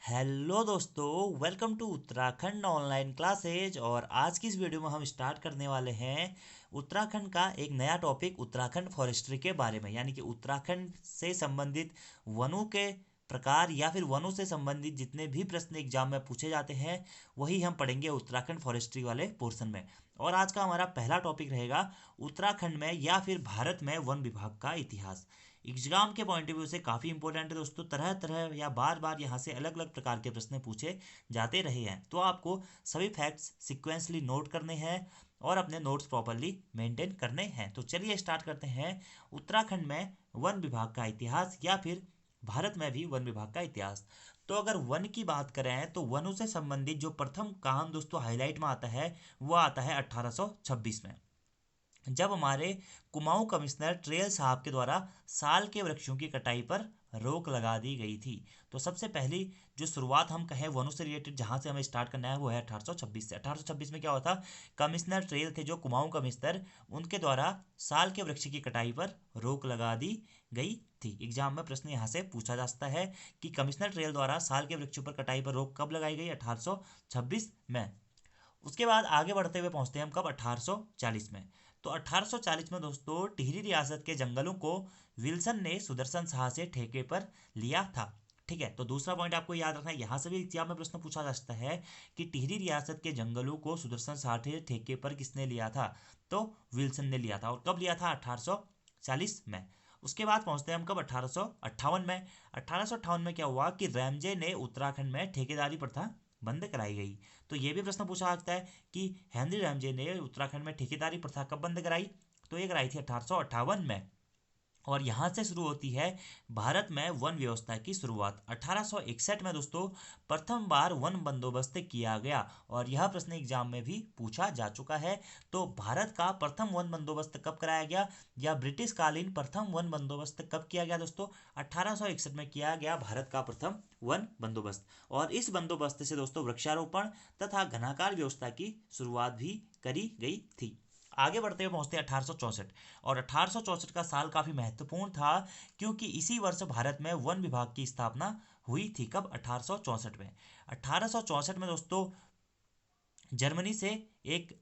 Hello दोस्तों, welcome to Uttarakhand online classes. और आज की इस वीडियो में हम स्टार्ट करने वाले हैं उत्तराखंड का एक नया टॉपिक, उत्तराखंड फॉरेस्ट्री के बारे में। यानी कि उत्तराखंड से संबंधित वनों के प्रकार या फिर वनों से संबंधित जितने भी प्रश्न एग्जाम में पूछे जाते हैं वही हम पढ़ेंगे उत्तराखंड फॉरेस्ट्री वाले पोर्शन में। और आज का हमारा पहला टॉपिक रहेगा उत्तराखंड में या फिर भारत में वन विभाग का इतिहास। एग्जाम के पॉइंट ऑफ व्यू से काफ़ी इंपॉर्टेंट है दोस्तों। तरह तरह या बार बार यहाँ से अलग अलग प्रकार के प्रश्न पूछे जाते रहे हैं, तो आपको सभी फैक्ट्स सिक्वेंसली नोट करने हैं और अपने नोट्स प्रॉपरली मेंटेन करने हैं। तो चलिए स्टार्ट करते हैं उत्तराखंड में वन विभाग का इतिहास या फिर भारत में भी वन विभाग का इतिहास। तो अगर वन की बात करें तो वनों से संबंधित जो प्रथम काम दोस्तों हाईलाइट में आता है वो आता है 1826 में, जब हमारे कुमाऊं कमिश्नर ट्रेल साहब के द्वारा साल के वृक्षों की कटाई पर रोक लगा दी गई थी। तो सबसे पहली जो शुरुआत हम कहें वनों से रिलेटेड जहां से हमें स्टार्ट करना है वो है 1826 से। 1826 में क्या हुआ था, कमिश्नर ट्रेल थे जो कुमाऊं कमिश्नर, उनके द्वारा साल के वृक्ष की कटाई पर रोक लगा दी गई थी। एग्जाम में प्रश्न यहाँ से पूछा जा सकता है कि कमिश्नर ट्रेल द्वारा साल के वृक्षों पर कटाई पर रोक कब लगाई गई, 1826 में। उसके बाद आगे बढ़ते हुए पहुंचते हैं हम कब, 1840 में। तो 1840 में दोस्तों टिहरी रियासत के जंगलों को विल्सन ने सुदर्शन शाह से ठेके पर लिया था। ठीक है, तो दूसरा पॉइंट आपको याद रखना है, यहाँ से भी एग्जाम में प्रश्न पूछा जा सकता है कि टिहरी रियासत के जंगलों को सुदर्शन शाह से ठेके पर किसने लिया था, तो विल्सन ने लिया था। और कब लिया था, 1840 में। उसके बाद पहुंचते हैं हम कब, 1858 में। 1858 में क्या हुआ कि रैमजे ने उत्तराखंड में ठेकेदारी प्रथा बंद कराई गई। तो ये भी प्रश्न पूछा जाता है कि हेनरी रैमजे ने उत्तराखंड में ठेकेदारी प्रथा कब बंद कराई, तो ये कराई थी 1858 में। और यहाँ से शुरू होती है भारत में वन व्यवस्था की शुरुआत। 1861 में दोस्तों प्रथम बार वन बंदोबस्त किया गया और यह प्रश्न एग्जाम में भी पूछा जा चुका है। तो भारत का प्रथम वन बंदोबस्त कब कराया गया या ब्रिटिश कालीन प्रथम वन बंदोबस्त कब किया गया दोस्तों, 1861 में किया गया भारत का प्रथम वन बंदोबस्त। और इस बंदोबस्त से दोस्तों वृक्षारोपण तथा घनाकार व्यवस्था की शुरुआत भी करी गई थी। आगे बढ़ते हुए पहुंचते हैं 1864। और 1864 का साल काफी महत्वपूर्ण था क्योंकि इसी वर्ष भारत में वन विभाग की स्थापना हुई थी। कब, 1864 में। 1864 में दोस्तों जर्मनी से एक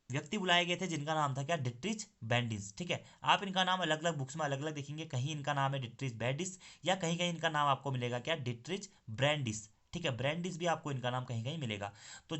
व्यक्ति बुलाए गए थे जिनका नाम था क्या, डिट्रिच बैंडिस। ठीक है, आप इनका नाम अलग अलग बुक्स में अलग अलग देखेंगे, कहीं इनका नाम है डिट्रिच बैंडिस या कहीं कहीं इनका नाम आपको मिलेगा क्या, डिट्रिच ब्रैंडिस। ठीक है, ब्रैंडिस भी आपको इनका नाम कहीं कहीं मिलेगा। तो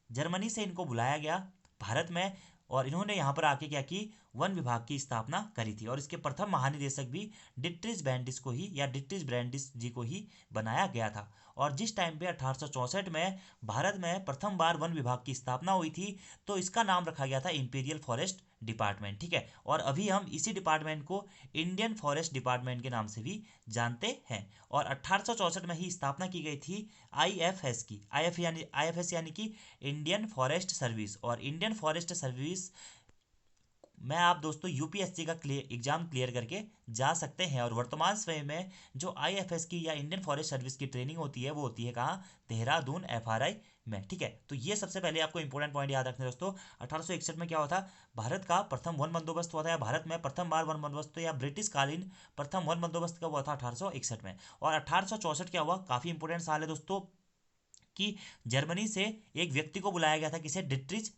जर्मनी से इनको बुलाया गया भारत में और इन्होंने यहाँ पर आके क्या की, वन विभाग की स्थापना करी थी। और इसके प्रथम महानिदेशक भी डिट्रिच बैंडिस को ही या डिट्रिच ब्रैंडिस जी को ही बनाया गया था। और जिस टाइम पे 1864 में भारत में प्रथम बार वन विभाग की स्थापना हुई थी तो इसका नाम रखा गया था इंपीरियल फॉरेस्ट डिपार्टमेंट। ठीक है, और अभी हम इसी डिपार्टमेंट को इंडियन फॉरेस्ट डिपार्टमेंट के नाम से भी जानते हैं। और 1864 में ही स्थापना की गई थी आईएफएस की। आईएफएस यानी कि इंडियन फॉरेस्ट सर्विस। और इंडियन फॉरेस्ट सर्विस में आप दोस्तों यूपीएससी का एग्जाम क्लियर करके जा सकते हैं। और वर्तमान समय में जो आईएफएस की या इंडियन फॉरेस्ट सर्विस की ट्रेनिंग होती है वो होती है कहाँ, देहरादून एफआरआई में। ठीक है, तो ये सबसे पहले आपको इंपॉर्टेंट पॉइंट याद रखना है दोस्तों। 1861 में क्या हुआ था, भारत का प्रथम वन बंदोबस्त हुआ था या भारत में प्रथम बार वन बंदोबस्त या ब्रिटिश कालीन प्रथम वन बंदोबस्त कब हुआ था, 1861 में। और 1864 क्या हुआ, काफी इंपॉर्टेंट साल है दोस्तों, कि जर्मनी से एक व्यक्ति को बुलाया गया था, किसे, डिट्रिच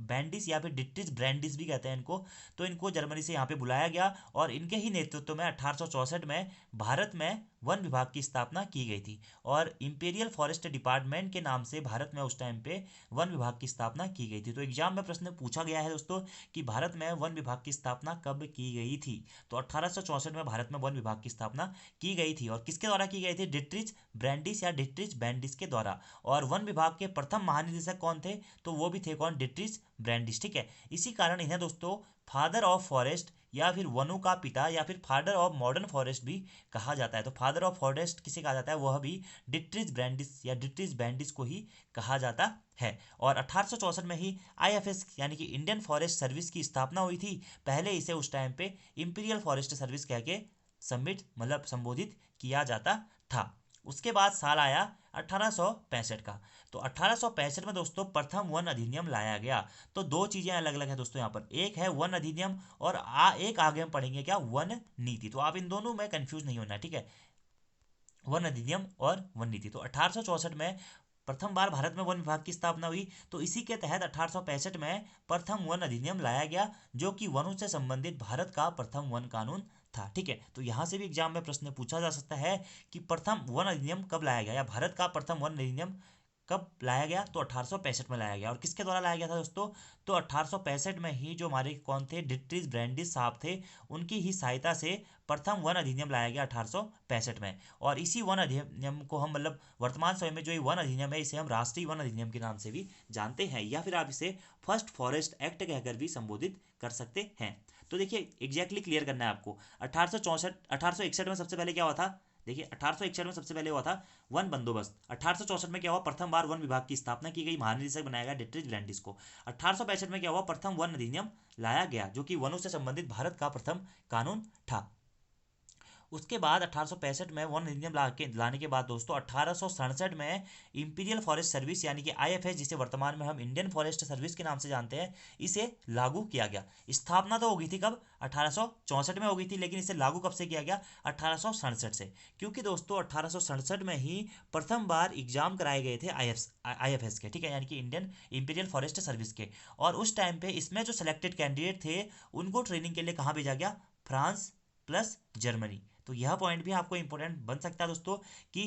बैंडिस या फिर डिट्रिच ब्रैंडिस भी कहते हैं इनको। तो इनको जर्मनी से यहाँ पे बुलाया गया और इनके ही नेतृत्व में 1864 में भारत में वन विभाग की स्थापना की गई थी। और इंपीरियल फॉरेस्ट डिपार्टमेंट के नाम से भारत में उस टाइम पे वन विभाग की स्थापना की गई थी। तो एग्जाम में प्रश्न पूछा गया है दोस्तों कि भारत में वन विभाग की स्थापना कब की गई थी, तो 1864 में भारत में वन विभाग की स्थापना की गई थी। और किसके द्वारा की गई थी, डिट्रिच ब्रैंडिस या डिट्रिच बैंडिस के द्वारा। और वन विभाग के प्रथम महानिदेशक कौन थे, तो वो भी थे कौन, डिट्रिच ब्रैंडिस। ठीक है, इसी कारण इन्हें दोस्तों फादर ऑफ फॉरेस्ट या फिर वनों का पिता या फिर फादर ऑफ मॉडर्न फॉरेस्ट भी कहा जाता है। तो फादर ऑफ फॉरेस्ट किसे कहा जाता है, वह भी डिट्रिच ब्रैंडिस या डिट्रिच बैंडिस को ही कहा जाता है। और 1864 में ही आईएफएस यानी कि इंडियन फॉरेस्ट सर्विस की स्थापना हुई थी। पहले इसे उस टाइम पे इंपीरियल फॉरेस्ट सर्विस कह के संबोधित किया जाता था। उसके बाद साल आया 1865 का। तो 1865 में दोस्तों प्रथम वन अधिनियम लाया गया। तो दो चीजें अलग अलग है दोस्तों यहाँ पर, एक है वन अधिनियम और एक आगे हम पढ़ेंगे क्या, वन नीति। तो आप इन दोनों में कंफ्यूज नहीं होना, ठीक है। वन अधिनियम और वन नीति। तो 1864 में प्रथम बार भारत में वन विभाग की स्थापना हुई। तो इसी के तहत 1865 में प्रथम वन अधिनियम लाया गया, जो कि वनों से संबंधित भारत का प्रथम वन कानून था। ठीक है, तो यहाँ से भी एग्जाम में प्रश्न पूछा जा सकता है कि प्रथम वन अधिनियम कब लाया गया, या भारत का प्रथम वन अधिनियम कब लाया गया। तो 1865 में लाया गया। और किसके द्वारा लाया गया था दोस्तों, तो 1865 में ही जो हमारे कौन थे, डिट्रिस ब्रैंडिस साहब थे, उनकी ही सहायता से प्रथम वन अधिनियम लाया गया 1865 में। और इसी वन अधिनियम को हम मतलब वर्तमान समय में जो ये वन अधिनियम है, इसे हम राष्ट्रीय वन अधिनियम के नाम से भी जानते हैं, या फिर आप इसे फर्स्ट फॉरेस्ट एक्ट कहकर भी संबोधित कर सकते हैं। तो देखिए एग्जैक्टली क्लियर करना है आपको। 1861 में सबसे पहले क्या हुआ था, देखिए 1861 में सबसे पहले हुआ था वन बंदोबस्त। 1864 में क्या हुआ, प्रथम बार वन विभाग की स्थापना की गई, महानिदेशक बनाया गया डिट्रिस ब्लैंडिस को। 1865 में क्या हुआ, प्रथम वन अधिनियम लाया गया, जो कि वनों से संबंधित भारत का प्रथम कानून था। उसके बाद 1865 में वन अधिनियम लाने के बाद दोस्तों 1867 में इंपीरियल फॉरेस्ट सर्विस यानी कि आईएफएस, जिसे वर्तमान में हम इंडियन फॉरेस्ट सर्विस के नाम से जानते हैं, इसे लागू किया गया। स्थापना तो हो गई थी कब, 1864 में हो गई थी, लेकिन इसे लागू कब से किया गया, 1867 से। क्योंकि दोस्तों 1867 में ही प्रथम बार एग्जाम कराए गए थे आईएफएस के, ठीक है, यानी कि इंडियन इंपीरियल फॉरेस्ट सर्विस के। और उस टाइम पे इसमें जो सिलेक्टेड कैंडिडेट थे उनको ट्रेनिंग के लिए कहाँ भेजा गया, फ्रांस प्लस जर्मनी। तो यह पॉइंट भी आपको इंपॉर्टेंट बन सकता है दोस्तों कि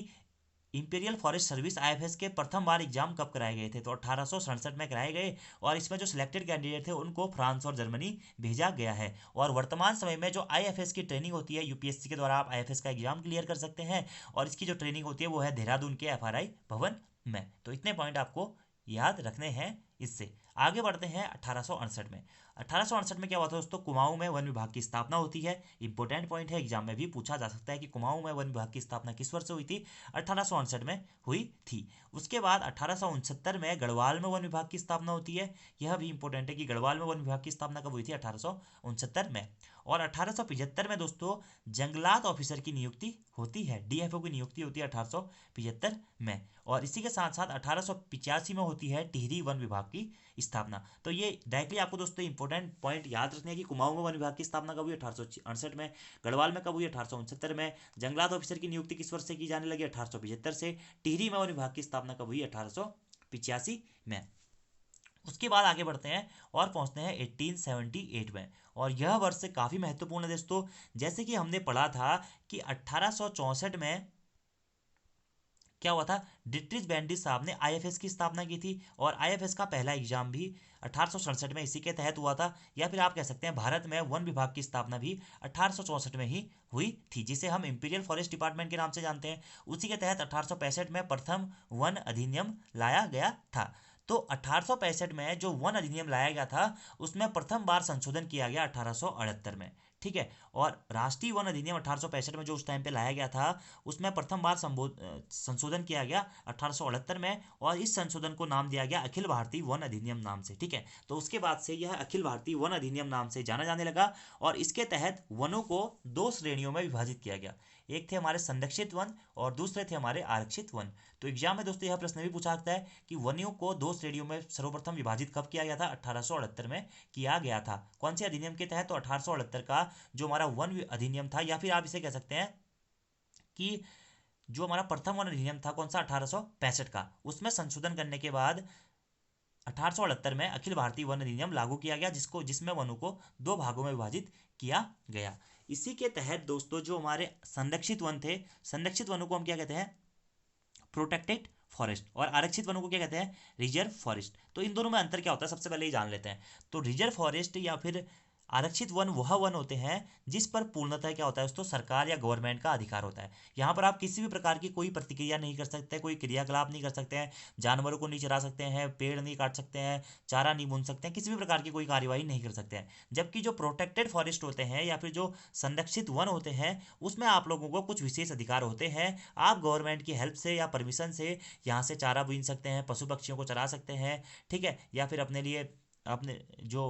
इंपीरियल फॉरेस्ट सर्विस आईएफएस के प्रथम बार एग्जाम कब कराए गए थे, तो 1867 में कराए गए। और इसमें जो सिलेक्टेड कैंडिडेट थे उनको फ्रांस और जर्मनी भेजा गया है। और वर्तमान समय में जो आईएफएस की ट्रेनिंग होती है, यूपीएससी के द्वारा आप आईएफएस का एग्जाम क्लियर कर सकते हैं, और इसकी जो ट्रेनिंग होती है वो है देहरादून के एफआरआई भवन में। तो इतने पॉइंट आपको याद रखने हैं। इससे आगे बढ़ते हैं 1868 में। 1868 में क्या हुआ था दोस्तों, कुमाऊं में वन विभाग की स्थापना होती है। इंपॉर्टेंट पॉइंट है, एग्जाम में भी पूछा जा सकता है कि कुमाऊं में वन विभाग की स्थापना किस वर्ष से हुई थी, 1868 में हुई थी। उसके बाद 1869 में गढ़वाल में वन विभाग की स्थापना होती है। यह भी इंपॉर्टेंट है कि गढ़वाल में वन विभाग की स्थापना कब हुई थी, 1869 में। और 1875 में दोस्तों जंगलात ऑफिसर की नियुक्ति होती है, डीएफओ की नियुक्ति होती है 1875 में। और इसी के साथ साथ 1885 में होती है टिहरी वन विभाग की स्थापना। तो ये डायरेक्टली आपको दोस्तों इंपॉर्टेंट पॉइंट याद रखने हैं कि कुमाऊं में वन विभाग की स्थापना कब हुई, 1868 में। गढ़वाल में कब हुई, 1869 में। जंगलात ऑफिसर की नियुक्ति किस वर्ष से की जाने लगी, 1875 से। टिहरी में वन विभाग की स्थापना कब हुई, 1885 में। उसके बाद आगे बढ़ते हैं और पहुंचते हैं 1878 में। और यह वर्ष काफ़ी महत्वपूर्ण है दोस्तों। जैसे कि हमने पढ़ा था कि 1864 में क्या हुआ था, डिट्रिस ब्रैंडिस साहब ने आईएफएस की स्थापना की थी। और आईएफएस का पहला एग्जाम भी 1867 में इसी के तहत हुआ था। या फिर आप कह सकते हैं भारत में वन विभाग की स्थापना भी 1864 में ही हुई थी, जिसे हम इंपीरियल फॉरेस्ट डिपार्टमेंट के नाम से जानते हैं। उसी के तहत 1865 में प्रथम वन अधिनियम लाया गया था। तो 1865 में जो वन अधिनियम लाया गया था उसमें प्रथम बार संशोधन किया गया 1878 में, ठीक है। और राष्ट्रीय वन अधिनियम 1865 में जो उस टाइम पे लाया गया था उसमें प्रथम बार संशोधन किया गया 1878 में। और इस संशोधन को नाम दिया गया अखिल भारतीय वन अधिनियम नाम से, ठीक है। तो उसके बाद से यह अखिल भारतीय वन अधिनियम नाम से जाना जाने लगा। और इसके तहत वनों को दो श्रेणियों में विभाजित किया गया। एक थे हमारे संरक्षित वन और दूसरे थे हमारे आरक्षित वन। तो एग्जाम में दोस्तों यह प्रश्न भी पूछा जाता है कि वनों को दो श्रेणियों में सर्वप्रथम विभाजित कब किया गया था, 1878 में किया गया था। कौन से अधिनियम के तहत, तो 1878 का जो हमारा वन अधिनियम था, या फिर आप इसे कह सकते हैं कि जो हमारा प्रथम वन अधिनियम था, कौन सा, 1865 का, उसमें संशोधन करने के बाद 1878 में अखिल भारतीय वन अधिनियम लागू किया गया, जिसमें वनों को दो भागों में विभाजित किया गया। इसी के तहत दोस्तों जो हमारे संरक्षित वन थे, संरक्षित वनों को हम क्या कहते हैं, प्रोटेक्टेड फॉरेस्ट। और आरक्षित वनों को क्या कहते हैं, रिजर्व फॉरेस्ट। तो इन दोनों में अंतर क्या होता है, सबसे पहले ये जान लेते हैं। तो रिजर्व फॉरेस्ट या फिर आरक्षित वन वह वन होते हैं जिस पर पूर्णतः क्या होता है दोस्तों, सरकार या गवर्नमेंट का अधिकार होता है। यहाँ पर आप किसी भी प्रकार की कोई प्रतिक्रिया नहीं कर सकते, कोई क्रियाकलाप नहीं कर सकते हैं, जानवरों को नहीं चरा सकते हैं, पेड़ नहीं काट सकते हैं, चारा नहीं बुन सकते हैं, किसी भी प्रकार की कोई कार्यवाही नहीं कर सकते हैं। जबकि जो प्रोटेक्टेड फॉरेस्ट होते हैं या फिर जो संरक्षित वन होते हैं उसमें आप लोगों को कुछ विशेष अधिकार होते हैं। आप गवर्नमेंट की हेल्प से या परमिशन से यहाँ से चारा बुन सकते हैं, पशु पक्षियों को चरा सकते हैं, ठीक है। या फिर अपने लिए अपने जो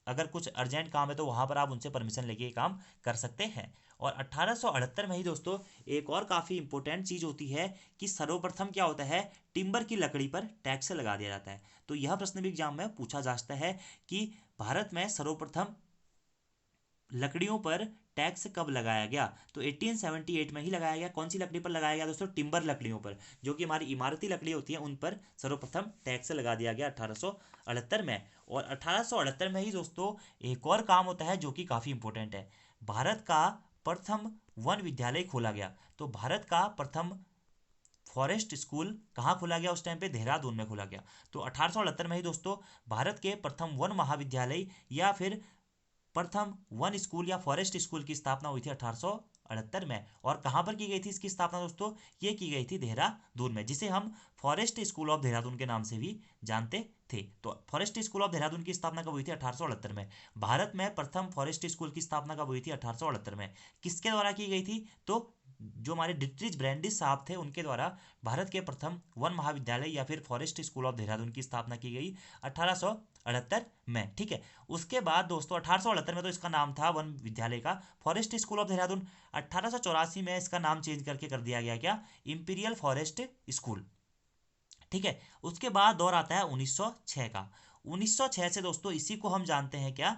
अगर कुछ अर्जेंट काम है तो वहाँ पर आप उनसे परमिशन लेके काम कर सकते हैं। और 1878 में ही दोस्तों एक और काफ़ी इंपॉर्टेंट चीज़ होती है कि सर्वप्रथम क्या होता है, टिम्बर की लकड़ी पर टैक्स लगा दिया जाता है। तो यह प्रश्न भी एग्जाम में पूछा जा सकता है कि भारत में सर्वप्रथम लकड़ियों पर टैक्स कब लगाया गया? तो 1878 में ही लगाया गया। कौन सी लकड़ी पर लगाया गया दोस्तों? टिम्बर लकड़ियों पर, जो कि हमारी इमारती लकड़ी होती है, उन पर सर्वप्रथम टैक्स लगा दिया गया 1878 में। और 1878 में ही दोस्तों एक और काम होता है जो कि काफ़ी इंपॉर्टेंट है। भारत का प्रथम वन विद्यालय खोला गया। तो भारत का प्रथम फॉरेस्ट स्कूल कहाँ खोला गया उस टाइम पे? देहरादून में खोला गया। तो 1878 में ही दोस्तों भारत के प्रथम वन महाविद्यालय या फिर प्रथम वन स्कूल या फॉरेस्ट स्कूल की स्थापना हुई थी 1878 में। और कहाँ पर की गई थी इसकी स्थापना दोस्तों? ये की गई थी देहरादून में, जिसे हम फॉरेस्ट स्कूल ऑफ देहरादून के नाम से भी जानते थे। तो फॉरेस्ट स्कूल ऑफ देहरादून की स्थापना कब हुई थी? 1878 में। भारत में प्रथम फॉरेस्ट स्कूल की स्थापना कब हुई थी? 1878 में। किसके द्वारा की गई थी? तो जो हमारे डिट्रिज ब्रैंडिस साहब थे उनके द्वारा भारत के प्रथम वन महाविद्यालय या फिर फॉरेस्ट स्कूल ऑफ देहरादून की स्थापना की गई 1878 में। ठीक है। उसके बाद दोस्तों 1878 में तो इसका नाम था वन विद्यालय का फॉरेस्ट स्कूल ऑफ देहरादून। 1884 में इसका नाम चेंज करके कर दिया गया क्या? Imperial forest school. ठीक है। उसके बाद दौर आता है 1906 का। 1906 से दोस्तों इसी को हम जानते हैं क्या?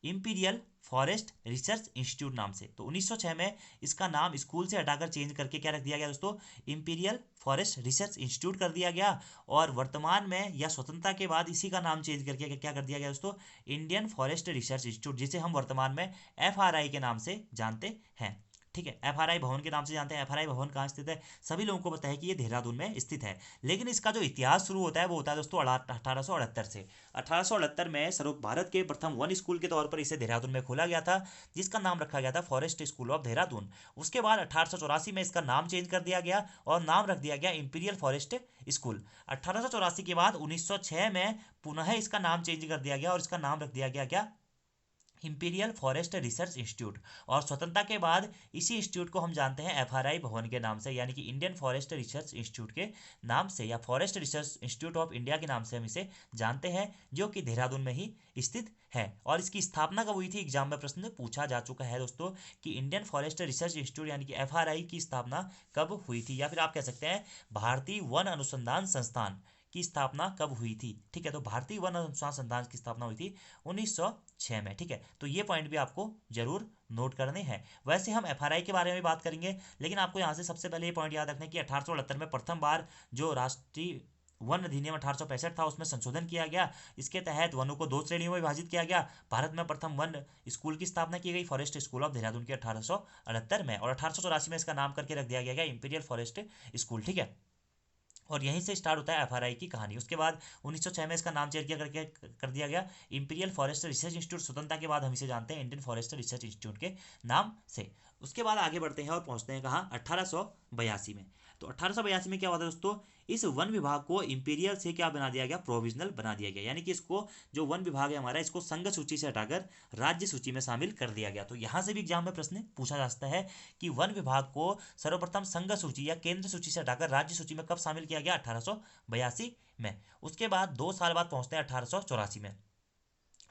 इंपीरियल फॉरेस्ट रिसर्च इंस्टीट्यूट नाम से। तो 1906 में इसका नाम स्कूल से हटाकर चेंज करके क्या रख दिया गया दोस्तों? इंपीरियल फॉरेस्ट रिसर्च इंस्टीट्यूट कर दिया गया। और वर्तमान में या स्वतंत्रता के बाद इसी का नाम चेंज करके क्या कर दिया गया दोस्तों? इंडियन फॉरेस्ट रिसर्च इंस्टीट्यूट, जिसे हम वर्तमान में FRI के नाम से जानते हैं। ठीक है। FRI भवन के नाम से जानते हैं। FRI भवन कहाँ स्थित है? सभी लोगों को पता है कि ये देहरादून में स्थित है। लेकिन इसका जो इतिहास शुरू होता है वो होता है दोस्तों 1878 से। 1878 में सर्व भारत के प्रथम वन स्कूल के तौर पर इसे देहरादून में खोला गया था, जिसका नाम रखा गया था फॉरेस्ट स्कूल ऑफ देहरादून। उसके बाद 1884 में इसका नाम चेंज कर दिया गया और नाम रख दिया गया इंपीरियल फॉरेस्ट स्कूल। 1884 के बाद 1906 में पुनः इसका नाम चेंज कर दिया गया और इसका नाम रख दिया गया क्या? Imperial forest research institute. और स्वतंत्रता के बाद इसी इंस्टीट्यूट को हम जानते हैं FRI भवन के नाम से, यानी कि इंडियन फॉरेस्ट रिसर्च इंस्टीट्यूट के नाम से, या forest research institute of India के नाम से हम इसे जानते हैं, जो कि देहरादून में ही स्थित है। और इसकी स्थापना कब हुई थी? एग्जाम में प्रश्न पूछा जा चुका है दोस्तों कि इंडियन फॉरेस्ट रिसर्च इंस्टीट्यूट यानी कि FRI की स्थापना कब हुई थी, या फिर आप कह सकते हैं भारतीय वन अनुसंधान संस्थान की स्थापना कब हुई थी। ठीक है। तो भारतीय वन अनुसंधान संस्थान की स्थापना हुई थी 1906 में। ठीक है। तो ये पॉइंट भी आपको जरूर नोट करने हैं। वैसे हम FRI के बारे में बात करेंगे, लेकिन आपको यहाँ से सबसे पहले ये पॉइंट याद रखना है कि 1878 में प्रथम बार जो राष्ट्रीय वन अधिनियम 1865 था उसमें संशोधन किया गया। इसके तहत वनों को 2 श्रेणियों में विभाजित किया गया। भारत में प्रथम वन स्कूल की स्थापना की गई फॉरेस्ट स्कूल ऑफ देहरादून की 1878 में, और 1884 में इसका नाम करके रख दिया गया इंपीरियल फॉरेस्ट स्कूल। ठीक है। और यहीं से स्टार्ट होता है FRI की कहानी। उसके बाद 1906 में इसका नाम चेंज करके कर दिया गया इंपीरियल फॉरेस्ट रिसर्च इंस्टीट्यूट। स्वतंत्रता के बाद हम इसे जानते हैं इंडियन फॉरेस्ट रिसर्च इंस्टीट्यूट के नाम से। उसके बाद आगे बढ़ते हैं और पहुंचते हैं कहाँ? 1882 में। तो 1882 में क्या हुआ था दोस्तों? इस वन विभाग को इंपीरियल से क्या बना दिया गया? प्रोविजनल बना दिया गया, यानी कि इसको जो वन विभाग है हमारा, इसको संघ सूची से हटाकर राज्य सूची में शामिल कर दिया गया। तो यहाँ से भी एग्जाम में प्रश्न पूछा जा सकता है कि वन विभाग को सर्वप्रथम संघ सूची या केंद्र सूची से हटाकर राज्य सूची में कब शामिल किया गया? 1882 में। उसके बाद 2 साल बाद पहुंचते हैं 1884 में।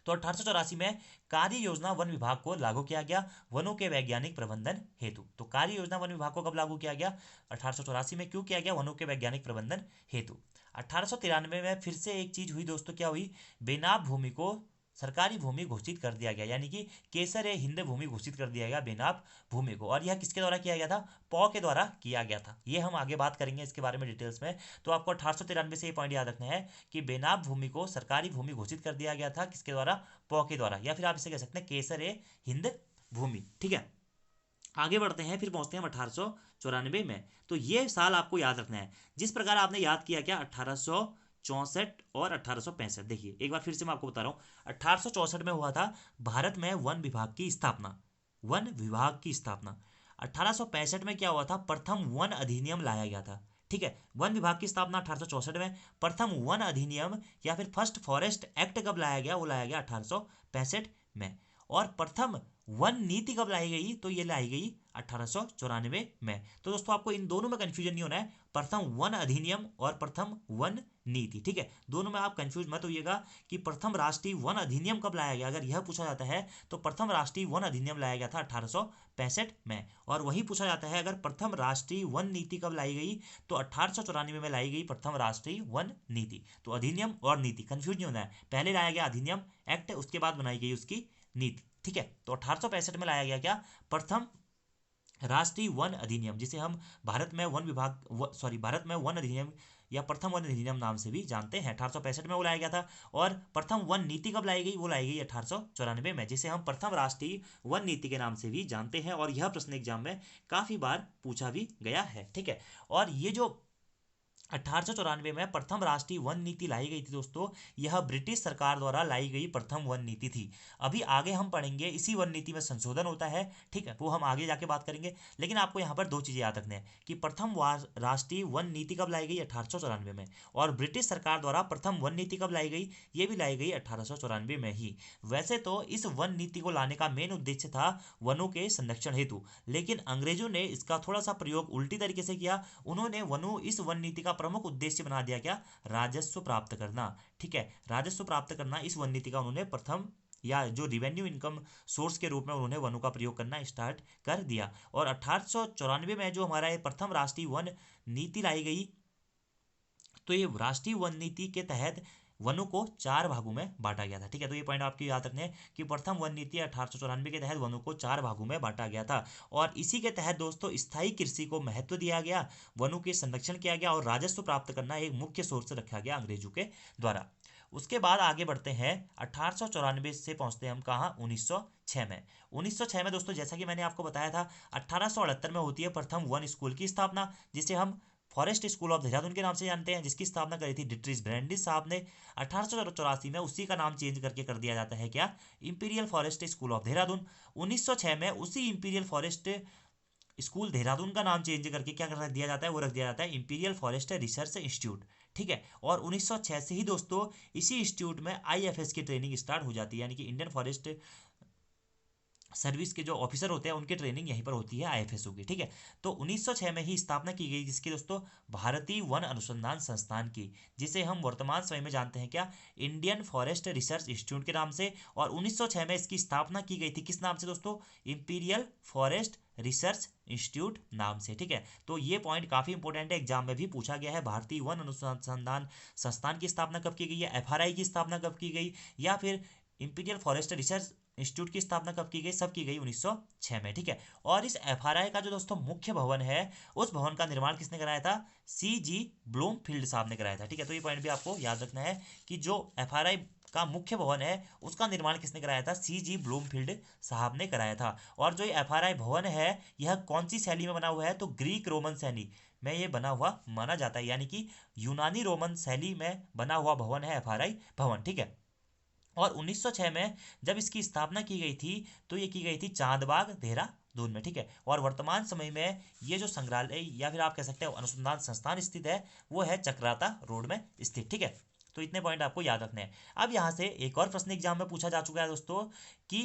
तो 1884 में कार्य योजना वन विभाग को लागू किया गया वनों के वैज्ञानिक प्रबंधन हेतु। तो कार्य योजना वन विभाग को कब लागू किया गया? 1884 में। क्यों किया गया? वनों के वैज्ञानिक प्रबंधन हेतु। 1893 में फिर से एक चीज हुई दोस्तों, क्या हुई? बेनाब भूमि को सरकारी भूमि घोषित कर दिया गया, यानी कि केसर ए हिंद भूमि घोषित कर दिया गया बेनाब भूमि को। और यह किसके द्वारा किया गया था? पॉ के द्वारा किया गया था। ये हम आगे बात करेंगे इसके बारे में डिटेल्स में। तो आपको 1893 से ये पॉइंट याद रखना है कि बेनाब भूमि को सरकारी भूमि घोषित कर दिया गया था। किसके द्वारा? पॉ के द्वारा, या फिर आप इसे कह सकते हैं केसर ए हिंद भूमि। ठीक है। आगे बढ़ते हैं, फिर पहुंचते हैं 1894 में। तो ये साल आपको याद रखना है, जिस प्रकार आपने याद किया क्या 1864 और 1865। देखिए एक बार फिर से मैं आपको बता रहा हूँ। 1864 में हुआ था भारत में वन विभाग की स्थापना। वन विभाग की स्थापना। 1865 में क्या हुआ था? प्रथम वन अधिनियम लाया गया था। ठीक है। वन विभाग की स्थापना 1864 में। प्रथम वन अधिनियम या फिर फर्स्ट फॉरेस्ट एक्ट कब लाया गया? वो लाया गया 1865 में। और प्रथम वन नीति कब लाई गई? तो ये लाई गई 1894 में। तो दोस्तों आपको इन दोनों में कंफ्यूजन नहीं होना है, प्रथम वन अधिनियम और प्रथम वन नीति। ठीक है। दोनों में आप कंफ्यूज मत होइएगा कि प्रथम राष्ट्रीय वन अधिनियम कब लाया गया। अगर यह पूछा जाता है तो प्रथम राष्ट्रीय वन अधिनियम लाया गया था 1865 में। और वही पूछा जाता है अगर प्रथम राष्ट्रीय वन नीति कब लाई गई, तो 1894 में लाई गई प्रथम राष्ट्रीय वन नीति। तो अधिनियम और नीति कंफ्यूज नहीं होना है। पहले लाया गया अधिनियम एक्ट, उसके बाद बनाई गई उसकी नीति। ठीक है। तो 1865 में लाया गया क्या, प्रथम राष्ट्रीय वन अधिनियम, जिसे हम भारत में वन विभाग भारत में वन अधिनियम या प्रथम वन अधिनियम नाम से भी जानते हैं। 1865 में वो लाया गया था। और प्रथम वन नीति कब लाई गई, वो लाई गई 1894 में, जिसे हम प्रथम राष्ट्रीय वन नीति के नाम से भी जानते हैं। और यह प्रश्न एग्जाम में काफी बार पूछा भी गया है, ठीक है। और ये जो 1894 में प्रथम राष्ट्रीय वन नीति लाई गई थी दोस्तों, यह ब्रिटिश सरकार द्वारा लाई गई प्रथम वन नीति थी। अभी आगे हम पढ़ेंगे इसी वन नीति में संशोधन होता है, ठीक है, वो हम आगे जाके बात करेंगे। लेकिन आपको यहाँ पर दो चीजें याद रखनी है कि प्रथम राष्ट्रीय वन नीति कब लाई गई, 1894 में। और ब्रिटिश सरकार द्वारा प्रथम वन नीति कब लाई गई, ये भी लाई गई 1894 में ही। वैसे तो इस वन नीति को लाने का मेन उद्देश्य था वनों के संरक्षण हेतु, लेकिन अंग्रेजों ने इसका थोड़ा सा प्रयोग उल्टी तरीके से किया। उन्होंने इस वन नीति का प्रमुख उद्देश्य बना दिया क्या, राजस्व प्राप्त करना, ठीक है। राजस्व प्राप्त करना इस वन नीति का उन्होंने प्रथम या जो रिवेन्यू इनकम सोर्स के रूप में उन्होंने वनों का प्रयोग करना स्टार्ट कर दिया। और 1894 में जो हमारा ये प्रथम राष्ट्रीय वन नीति लाई गई, तो ये राष्ट्रीय वन नीति के तहत वनों को 4 भागों में बांटा गया था, ठीक है। तो ये पॉइंट आपको याद रखने हैं कि प्रथम वन नीति 1894 के तहत वनों को 4 भागों में बांटा गया था। और इसी के तहत दोस्तों स्थायी कृषि को महत्व दिया गया, वनों के संरक्षण किया गया और राजस्व प्राप्त करना एक मुख्य सोर्स रखा गया अंग्रेजों के द्वारा। उसके बाद आगे बढ़ते हैं, 1894 से पहुंचते हैं हम कहाँ, 1906 में। 1906 में दोस्तों, जैसा कि मैंने आपको बताया था, 1878 में होती है प्रथम वन स्कूल की स्थापना, जिसे हम फॉरेस्ट स्कूल ऑफ देहरादून के नाम से जानते हैं, जिसकी स्थापना करी थी डिट्रिस ब्रैंडिस साहब ने। 1884 में उसी का नाम चेंज करके कर दिया जाता है क्या, imperial forest school of Dehradun. 1906 में उसी इंपीरियल फॉरेस्ट स्कूल देहरादून का नाम चेंज करके क्या कर दिया जाता है, वो रख दिया जाता है इंपीरियल फॉरेस्ट रिसर्च इंस्टीट्यूट, ठीक है। और 1906 से ही दोस्तों इसी इंस्टीट्यूट में आईएफएस की ट्रेनिंग स्टार्ट हो जाती है, यानी कि इंडियन फॉरेस्ट सर्विस के जो ऑफिसर होते हैं उनकी ट्रेनिंग यहीं पर होती है, आईएफएसओ की, ठीक है। तो 1906 में ही स्थापना की गई जिसकी दोस्तों, भारतीय वन अनुसंधान संस्थान की, जिसे हम वर्तमान समय में जानते हैं क्या, इंडियन फॉरेस्ट रिसर्च इंस्टीट्यूट के नाम से। और 1906 में इसकी स्थापना की गई थी किस नाम से दोस्तों, इंपीरियल फॉरेस्ट रिसर्च इंस्टीट्यूट नाम से, ठीक है। तो ये पॉइंट काफी इंपॉर्टेंट है, एग्जाम में भी पूछा गया है। भारतीय वन अनुसंधान संस्थान की स्थापना कब की गई है, एफआरआई की स्थापना कब की गई, या फिर इंपीरियल फॉरेस्ट रिसर्च इंस्टीट्यूट की स्थापना कब की गई, सब की गई 1906 में, ठीक है। और इस एफआरआई का जो दोस्तों मुख्य भवन है, उस भवन का निर्माण किसने कराया था, सीजी ब्लूमफील्ड साहब ने कराया था, ठीक है। तो ये पॉइंट भी आपको याद रखना है कि जो एफआरआई का मुख्य भवन है उसका निर्माण किसने कराया था, सीजी ब्लूमफील्ड साहब ने कराया था। और जो ये एफआरआई भवन है, यह कौन सी शैली में बना हुआ है, तो ग्रीक रोमन शैली में ये बना हुआ माना जाता है, यानी कि यूनानी रोमन शैली में बना हुआ भवन है एफआरआई भवन, ठीक है। और 1906 में जब इसकी स्थापना की गई थी, तो ये की गई थी चांदबाग देहरादून में, ठीक है। और वर्तमान समय में ये जो संग्रहालय या फिर आप कह सकते हैं अनुसंधान संस्थान स्थित है, वो है चक्राता रोड में स्थित, ठीक है। तो इतने पॉइंट आपको याद रखने हैं। अब यहाँ से एक और प्रश्न एग्जाम में पूछा जा चुका है दोस्तों कि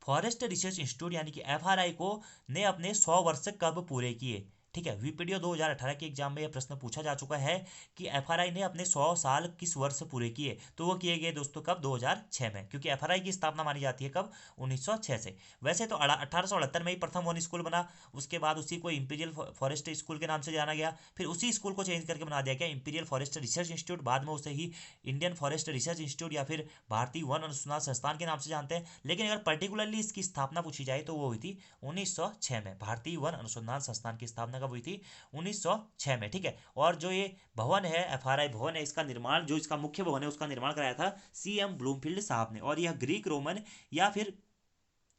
फॉरेस्ट रिसर्च इंस्टीट्यूट यानी कि एफआरआई को ने अपने 100 वर्ष कब पूरे किए, ठीक है। वीपीडीओ 2018 के एग्जाम में यह प्रश्न पूछा जा चुका है कि एफआरआई ने अपने 100 साल किस वर्ष पूरे किए, तो वो किए गए दोस्तों कब, 2006 में, क्योंकि एफआरआई की स्थापना मानी जाती है कब, 1906 से। वैसे तो 1878 में ही प्रथम वन स्कूल बना, उसके बाद उसी को इंपीरियल फॉरेस्ट स्कूल के नाम से जाना गया, फिर उसी स्कूल को चेंज करके बना दिया गया इंपीरियल फॉरेस्ट रिसर्च इंस्टीट्यूट, बाद में उसे ही इंडियन फॉरेस्ट रिसर्च इंस्टीट्यूट या फिर भारतीय वन अनुसंधान संस्थान के नाम से जानते हैं। लेकिन अगर पर्टिकुलरली इसकी स्थापना पूछी जाए तो वो हुई थी 1906 में। भारतीय वन अनुसंधान संस्थान की स्थापना कब हुई थी, 1906 में, ठीक है। और जो ये भवन है, एफआरआई भवन है, इसका निर्माण, जो इसका मुख्य भवन है उसका निर्माण कराया था सीएम ब्लूमफील्ड साहब ने। और यह ग्रीक रोमन या फिर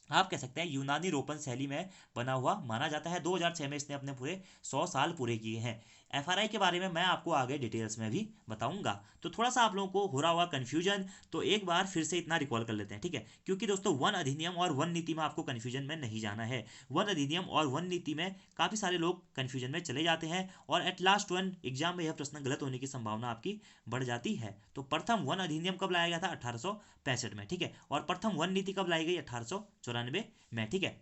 आप कह सकते हैं यूनानी रोमन शैली में बना हुआ माना जाता है। 2006 में इसने अपने पूरे 100 साल पूरे किए हैं। एफआरआई के बारे में मैं आपको आगे डिटेल्स में भी बताऊंगा। तो थोड़ा सा आप लोगों को हो रहा होगा कन्फ्यूजन, तो एक बार फिर से इतना रिकॉल कर लेते हैं, ठीक है। क्योंकि दोस्तों वन अधिनियम और वन नीति में आपको कन्फ्यूजन में नहीं जाना है। वन अधिनियम और वन नीति में काफ़ी सारे लोग कन्फ्यूजन में चले जाते हैं और एट लास्ट वन एग्जाम में यह प्रश्न गलत होने की संभावना आपकी बढ़ जाती है। तो प्रथम वन अधिनियम कब लाया गया था, 1865 में, ठीक है। और प्रथम वन नीति कब लाई गई, 1894 में, ठीक है।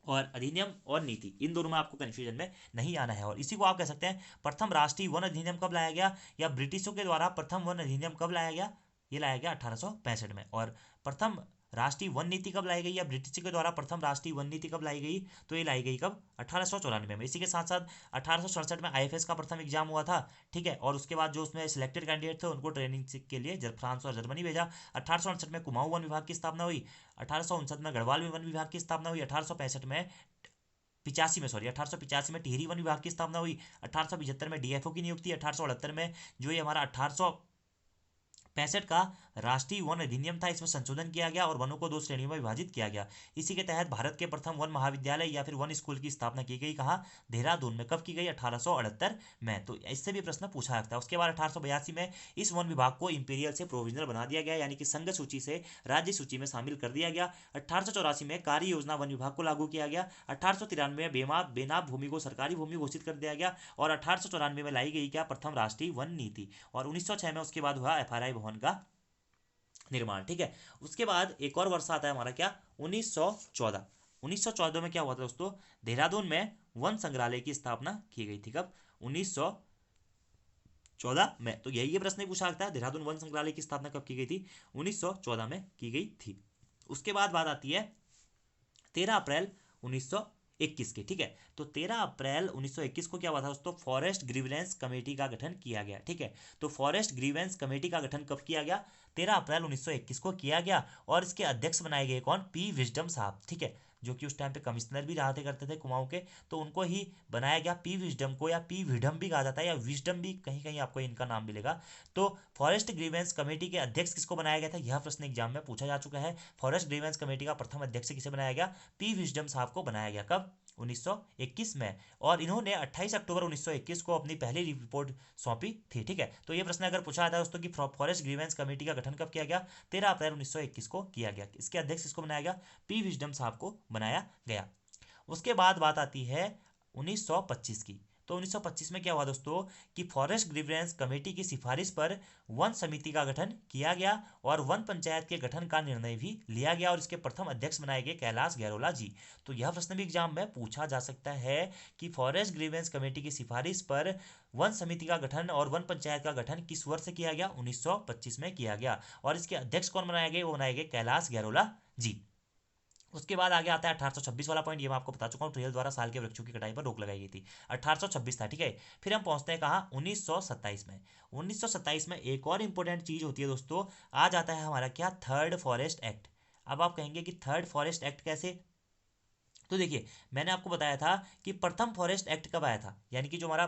और अधिनियम और नीति इन दोनों में आपको कन्फ्यूजन में नहीं आना है। और इसी को आप कह सकते हैं प्रथम राष्ट्रीय वन अधिनियम कब लाया गया, या ब्रिटिशों के द्वारा प्रथम वन अधिनियम कब लाया गया, ये लाया गया 1865 में। और प्रथम राष्ट्रीय वन नीति कब लाई गई या ब्रिटिश के द्वारा प्रथम राष्ट्रीय वन नीति कब लाई गई, तो ये लाई गई कब, 1894 में। इसी के साथ साथ 1867 में IFS का प्रथम एग्जाम हुआ था, ठीक है, और उसके बाद जो उसमें सिलेक्टेड कैंडिडेट थे उनको ट्रेनिंग के लिए फ्रांस और जर्मनी भेजा। 1868 में कुमाऊं वन विभाग की स्थापना हुई, 1859 में गढ़वाल वन विभाग की स्थापना हुई, 1865 में 1885 में टिहरी वन विभाग की स्थापना हुई, 1875 में DFO की नियुक्ति, 1878 में जो ये हमारा 1865 का राष्ट्रीय वन अधिनियम था, इसमें संशोधन किया गया और वनों को 2 श्रेणियों में विभाजित किया गया। इसी के तहत भारत के प्रथम वन महाविद्यालय या फिर वन स्कूल की स्थापना की गई, कहाँ, देहरादून में। कब की गई, 1878 में। तो इससे भी प्रश्न पूछा जाता है। उसके बाद 1882 में इस वन विभाग को इंपीरियल से प्रोविजनल बना दिया गया, यानी कि संघ सूची से राज्य सूची में शामिल कर दिया गया। 1884 में कार्य योजना वन विभाग को लागू किया गया। 1893 में बेनाम भूमि को सरकारी भूमि घोषित कर दिया गया और 1894 में लाई गई क्या, प्रथम राष्ट्रीय वन नीति। और 1906 में उसके बाद हुआ FRI भवन का निर्माण, ठीक है। उसके बाद एक और वर्ष आता है हमारा क्या, 1914। 1914 में क्या हुआ था दोस्तों, देहरादून में वन संग्रहालय की स्थापना की गई थी। कब, 1914 में। तो यही ये प्रश्न पूछा जाता है, देहरादून वन संग्रहालय की स्थापना कब की गई थी, 1914 में की गई थी। उसके बाद बात आती है 13 अप्रैल 1921 की, ठीक है। तो 13 अप्रैल 1921 को क्या हुआ था दोस्तों, फॉरेस्ट ग्रीवेंस कमेटी का गठन किया गया, ठीक है। तो फॉरेस्ट ग्रीवेंस कमेटी का गठन कब किया गया, 13 अप्रैल 1921 को किया गया और इसके अध्यक्ष बनाए गए कौन, P विजडम साहब, ठीक है, जो कि उस टाइम पे कमिश्नर भी रहा करते थे कुमाऊं के, तो उनको ही बनाया गया, P विजडम को, या P विडम भी कहा जाता है, या विजडम भी कहीं कहीं आपको इनका नाम मिलेगा। तो फॉरेस्ट ग्रीवेंस कमेटी के अध्यक्ष किसको बनाया गया था, यह प्रश्न एग्जाम में पूछा जा चुका है। फॉरेस्ट ग्रीवेंस कमेटी का प्रथम अध्यक्ष किसे बनाया गया, P विजडम साहब को बनाया गया। कब, 1921 में। और इन्होंने 28 अक्टूबर 1921 को अपनी पहली रिपोर्ट सौंपी थी, ठीक है। तो ये प्रश्न अगर पूछा जाता है दोस्तों कि फॉरेस्ट ग्रीवेंस कमेटी का गठन कब किया गया, 13 अप्रैल 1921 को किया गया। इसके अध्यक्ष किसको बनाया गया, P विजडम साहब को बनाया गया। उसके बाद बात आती है 1925 की। तो 1925 में क्या हुआ दोस्तों कि फॉरेस्ट ग्रीवेंस कमेटी की सिफारिश पर वन समिति का गठन किया गया और वन पंचायत के गठन का निर्णय भी लिया गया और इसके प्रथम अध्यक्ष बनाए गए कैलाश गैरोला जी। तो यह प्रश्न भी एग्जाम में पूछा जा सकता है कि फॉरेस्ट ग्रीवेंस कमेटी की सिफारिश पर वन समिति का गठन और वन पंचायत का गठन किस वर्ष किया गया, 1925 में किया गया और इसके अध्यक्ष कौन बनाए गए, वो बनाए गए कैलाश गैरोला जी। उसके बाद आगे आता है 1826 वाला पॉइंट, ये मैं आपको बता चुका हूँ, ट्रेल द्वारा साल के वृक्षों की कटाई पर रोक लगाई गई थी, 1826 था, ठीक है। फिर हम पहुंचते हैं कहाँ, 1927 में। 1927 में एक और इंपॉर्टेंट चीज होती है दोस्तों, आ जाता है हमारा क्या, थर्ड फॉरेस्ट एक्ट। अब आप कहेंगे कि थर्ड फॉरेस्ट एक्ट कैसे, तो देखिए मैंने आपको बताया था कि प्रथम फॉरेस्ट एक्ट कब आया था, यानी कि जो हमारा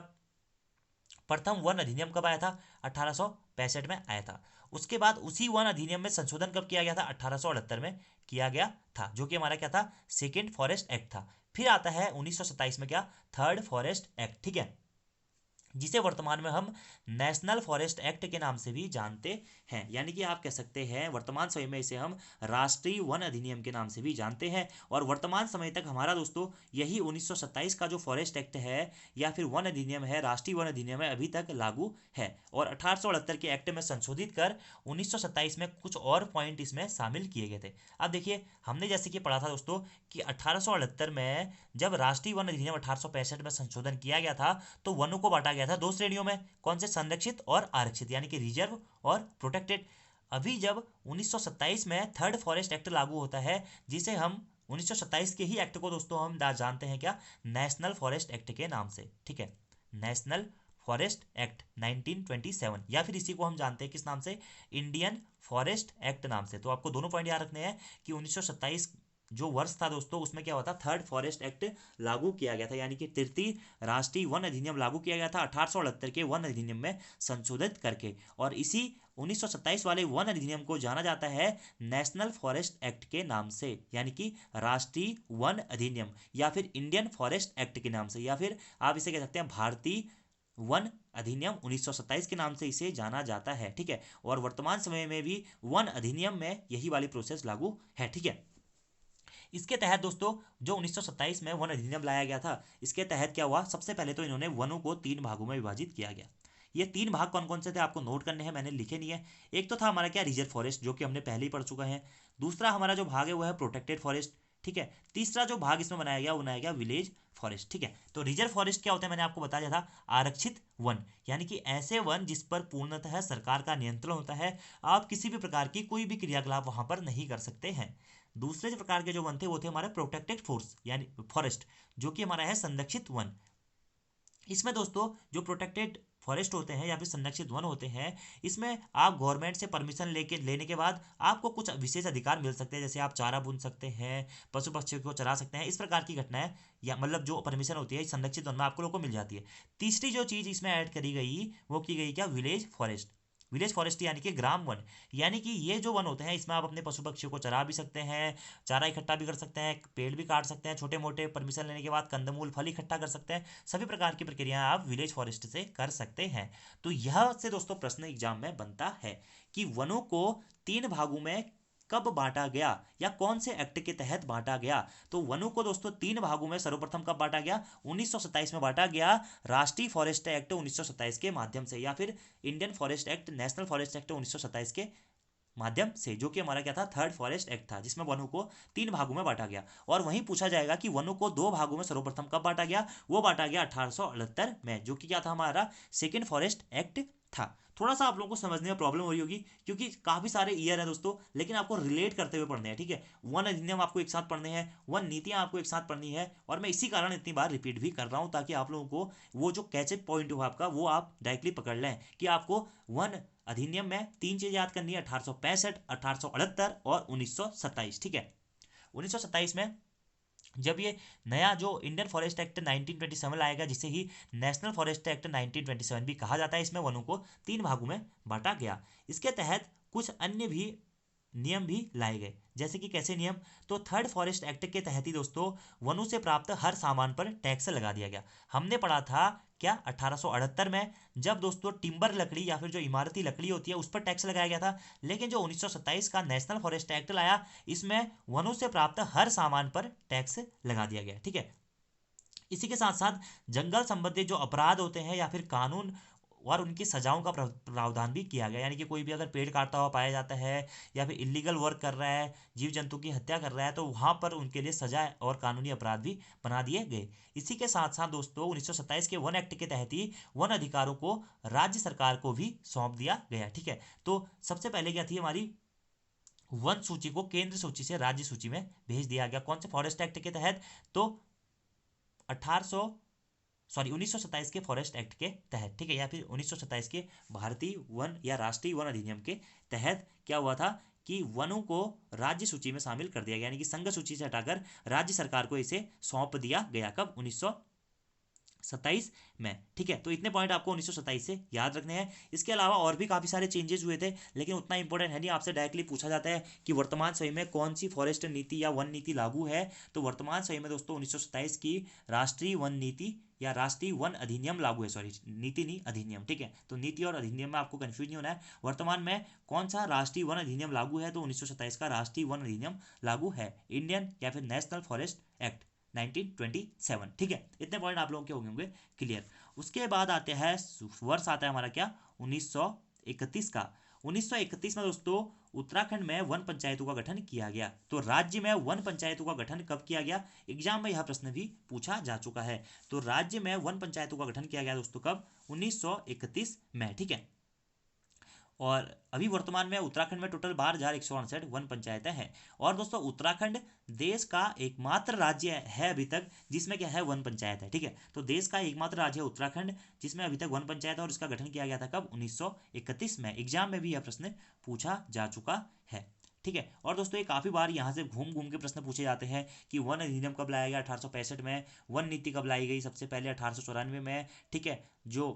प्रथम वन अधिनियम कब आया था, 1865 में आया था। उसके बाद उसी वन अधिनियम में संशोधन कब किया गया था, 1878 में किया गया था, जो कि हमारा क्या था, सेकेंड फॉरेस्ट एक्ट था। फिर आता है 1927 में क्या, थर्ड फॉरेस्ट एक्ट, ठीक है, जिसे वर्तमान में हम नेशनल फॉरेस्ट एक्ट के नाम से भी जानते हैं, यानी कि आप कह सकते हैं वर्तमान समय में इसे हम राष्ट्रीय वन अधिनियम के नाम से भी जानते हैं। और वर्तमान समय तक हमारा दोस्तों यही 1927 का जो फॉरेस्ट एक्ट है या फिर वन अधिनियम है, राष्ट्रीय वन अधिनियम है, अभी तक लागू है। और 1878 के एक्ट में संशोधित कर 1927 में कुछ और पॉइंट इसमें शामिल किए गए थे। अब देखिए हमने जैसे कि पढ़ा था दोस्तों कि 1878 में जब राष्ट्रीय वन अधिनियम 1865 में संशोधन किया गया था तो वनों को बांटा गया था 2 श्रेणियों में, कौन से, संरक्षित और आरक्षित, यानी कि रिजर्व और प्रोटेक्टेड। अभी जब 1927 में थर्ड फॉरेस्ट एक्ट लागू होता है, जिसे हम 1927 के ही एक्ट को दोस्तों हम जानते हैं क्या, नेशनल फॉरेस्ट एक्ट के नाम से, ठीक है, नेशनल फॉरेस्ट एक्ट 1927, या फिर इसी को हम जानते हैं किस नाम से, इंडियन फॉरेस्ट एक्ट नाम से। तो आपको दोनों पॉइंट याद रखने हैं कि 1927 जो वर्ष था दोस्तों उसमें क्या हुआ था, थर्ड फॉरेस्ट एक्ट लागू किया गया था, यानी कि तृतीय राष्ट्रीय वन अधिनियम लागू किया गया था 1878 के वन अधिनियम में संशोधित करके। और इसी 1927 वाले वन अधिनियम को जाना जाता है नेशनल फॉरेस्ट एक्ट के नाम से, यानी कि राष्ट्रीय वन अधिनियम, या फिर इंडियन फॉरेस्ट एक्ट के नाम से, या फिर आप इसे कह सकते हैं भारतीय वन अधिनियम 1927 के नाम से इसे जाना जाता है, ठीक है। और वर्तमान समय में भी वन अधिनियम में यही वाली प्रोसेस लागू है, ठीक है। इसके तहत दोस्तों जो 1927 में वन अधिनियम लाया गया था, इसके तहत क्या हुआ, सबसे पहले तो इन्होंने वनों को 3 भागों में विभाजित किया गया। ये 3 भाग कौन कौन से थे आपको नोट करने हैं, मैंने लिखे नहीं है। एक तो था हमारा क्या, रिजर्व फॉरेस्ट, जो कि हमने पहले ही पढ़ चुका है। दूसरा हमारा जो भाग है वो है प्रोटेक्टेड फॉरेस्ट, ठीक है। तीसरा जो भाग इसमें बनाया गया वो बनाया गया विलेज फॉरेस्ट। ठीक है, तो रिजर्व फॉरेस्ट क्या होता है, मैंने आपको बता दिया था, आरक्षित वन, यानी कि ऐसे वन जिस पर पूर्णतः सरकार का नियंत्रण होता है, आप किसी भी प्रकार की कोई भी क्रियाकलाप वहां पर नहीं कर सकते हैं। दूसरे जो प्रकार के जो वन थे वो थे हमारे प्रोटेक्टेड फोर्स यानी फॉरेस्ट, जो कि हमारा है संरक्षित वन। इसमें दोस्तों जो प्रोटेक्टेड फॉरेस्ट होते हैं या फिर संरक्षित वन होते हैं, इसमें आप गवर्नमेंट से परमिशन लेने के बाद आपको कुछ विशेष अधिकार मिल सकते हैं, जैसे आप चारा बुन सकते हैं, पशु पक्षियों को चरा सकते हैं, इस प्रकार की घटनाएं या मतलब जो परमिशन होती है संरक्षित वन में आपको लोगों को मिल जाती है। तीसरी जो चीज़ इसमें ऐड करी गई वो की गई क्या, विलेज फॉरेस्ट। विलेज फॉरेस्ट यानी कि ग्राम वन, यानी कि ये जो वन होते हैं इसमें आप अपने पशु पक्षियों को चरा भी सकते हैं, चारा इकट्ठा भी कर सकते हैं, पेड़ भी काट सकते हैं, छोटे मोटे परमिशन लेने के बाद कंदमूल फल इकट्ठा कर सकते हैं, सभी प्रकार की प्रक्रियाएं आप विलेज फॉरेस्ट से कर सकते हैं। तो यह से दोस्तों प्रश्न एग्जाम में बनता है कि वनों को 3 भागों में कब बांटा गया या कौन से एक्ट के तहत बांटा गया। तो वनों को दोस्तों 3 भागों में सर्वप्रथम कब बांटा गया, 1927 में बांटा गया, राष्ट्रीय फॉरेस्ट एक्ट 1927 के माध्यम से, या फिर Indian forest act, national forest act 1927 के माध्यम से, जो कि हमारा क्या था, थर्ड फॉरेस्ट एक्ट था, जिसमें वनों को 3 भागों में बांटा गया। और वहीं पूछा जाएगा कि वनों को 2 भागों में सर्वप्रथम कब बांटा गया, वो बांटा गया 1868 में, जो कि क्या था, हमारा सेकेंड फॉरेस्ट एक्ट था। थोड़ा सा आप लोगों को समझने में प्रॉब्लम हो रही होगी क्योंकि काफी सारे ईयर है दोस्तों, लेकिन आपको रिलेट करते हुए पढ़ने हैं। ठीक है, वन अधिनियम आपको एक साथ पढ़ने हैं, वन नीतियां आपको एक साथ पढ़नी है, और मैं इसी कारण इतनी बार रिपीट भी कर रहा हूं ताकि आप लोगों को वो जो कैचअप पॉइंट हो आपका वो आप डायरेक्टली पकड़ लें कि आपको वन अधिनियम में 3 चीजें याद करनी है, 1865, 1868 और 1927। ठीक है, 1927 में जब ये नया जो इंडियन फॉरेस्ट एक्ट 1927 लाएगा, जिसे ही नेशनल फॉरेस्ट एक्ट 1927 भी कहा जाता है, इसमें वनों को 3 भागों में बांटा गया। इसके तहत कुछ अन्य भी नियम भी लाए गए, जैसे कि कैसे नियम, तो थर्ड फॉरेस्ट एक्ट के तहत ही दोस्तों वनों से प्राप्त हर सामान पर टैक्स लगा दिया गया। हमने पढ़ा था क्या 1868 में, जब दोस्तों टिम्बर लकड़ी या फिर जो इमारती लकड़ी होती है उस पर टैक्स लगाया गया था, लेकिन जो 1927 का नेशनल फॉरेस्ट एक्ट लाया, इसमें वनों से प्राप्त हर सामान पर टैक्स लगा दिया गया। ठीक है, इसी के साथ साथ जंगल संबंधी जो अपराध होते हैं या फिर कानून और उनकी सजाओं का प्रावधान भी किया गया, यानी कि कोई भी अगर पेड़ काटता हुआ पाया जाता है या फिर इलीगल वर्क कर रहा है, जीव जंतु की हत्या कर रहा है, तो वहां पर उनके लिए सजा और कानूनी अपराध भी बना दिए गए। इसी के साथ साथ दोस्तों 1927 के वन एक्ट के तहत ही वन अधिकारों को राज्य सरकार को भी सौंप दिया गया। ठीक है, तो सबसे पहले क्या थी, हमारी वन सूची को केंद्र सूची से राज्य सूची में भेज दिया गया, कौन से फॉरेस्ट एक्ट के तहत, तो 1927 के फॉरेस्ट एक्ट के तहत। ठीक है, या फिर 1927 के भारतीय वन या राष्ट्रीय वन अधिनियम के तहत क्या हुआ था कि वनों को राज्य सूची में शामिल कर दिया गया, यानी कि संघ सूची से हटाकर राज्य सरकार को इसे सौंप दिया गया। कब, 1927 में। ठीक है, तो इतने पॉइंट आपको 1927 से याद रखने हैं। इसके अलावा और भी काफी सारे चेंजेस हुए थे, लेकिन उतना इंपॉर्टेंट है नहीं। आपसे डायरेक्टली पूछा जाता है कि वर्तमान समय में कौन सी फॉरेस्ट नीति या वन नीति लागू है, तो वर्तमान समय में दोस्तों 1927 की राष्ट्रीय वन नीति या राष्ट्रीय वन अधिनियम लागू है, सॉरी नीति नहीं अधिनियम। ठीक है, तो नीति और अधिनियम में आपको कंफ्यूज नहीं होना है। वर्तमान में कौन सा राष्ट्रीय वन अधिनियम लागू है, तो 1927 का राष्ट्रीय वन अधिनियम लागू है, इंडियन या फिर नेशनल फॉरेस्ट एक्ट 1927। ठीक है, इतने पॉइंट आप लोगों के होंगे क्लियर। उसके बाद आते हैं वर्ष आता है हमारा क्या, 1931 का। 1931 में दोस्तों उत्तराखंड में वन पंचायतों का गठन किया गया। तो राज्य में वन पंचायतों का गठन कब किया गया, एग्जाम में यह प्रश्न भी पूछा जा चुका है। तो राज्य में वन पंचायतों का गठन किया गया दोस्तों कब, 1931 में। ठीक है, और अभी वर्तमान में उत्तराखंड में टोटल 12,168 वन पंचायतें हैं। और दोस्तों उत्तराखंड देश का एकमात्र राज्य है अभी तक जिसमें क्या है, वन पंचायत है। ठीक है, तो देश का एकमात्र राज्य है उत्तराखंड जिसमें अभी तक वन पंचायत है, और इसका गठन किया गया था कब, 1931 में। एग्जाम में भी यह प्रश्न पूछा जा चुका है। ठीक है, और दोस्तों ये काफी बार यहाँ से घूम घूम के प्रश्न पूछे जाते हैं कि वन अधिनियम कब लाया गया, 1865 में। वन नीति कब लाई गई, सबसे पहले 1894 में। ठीक है, जो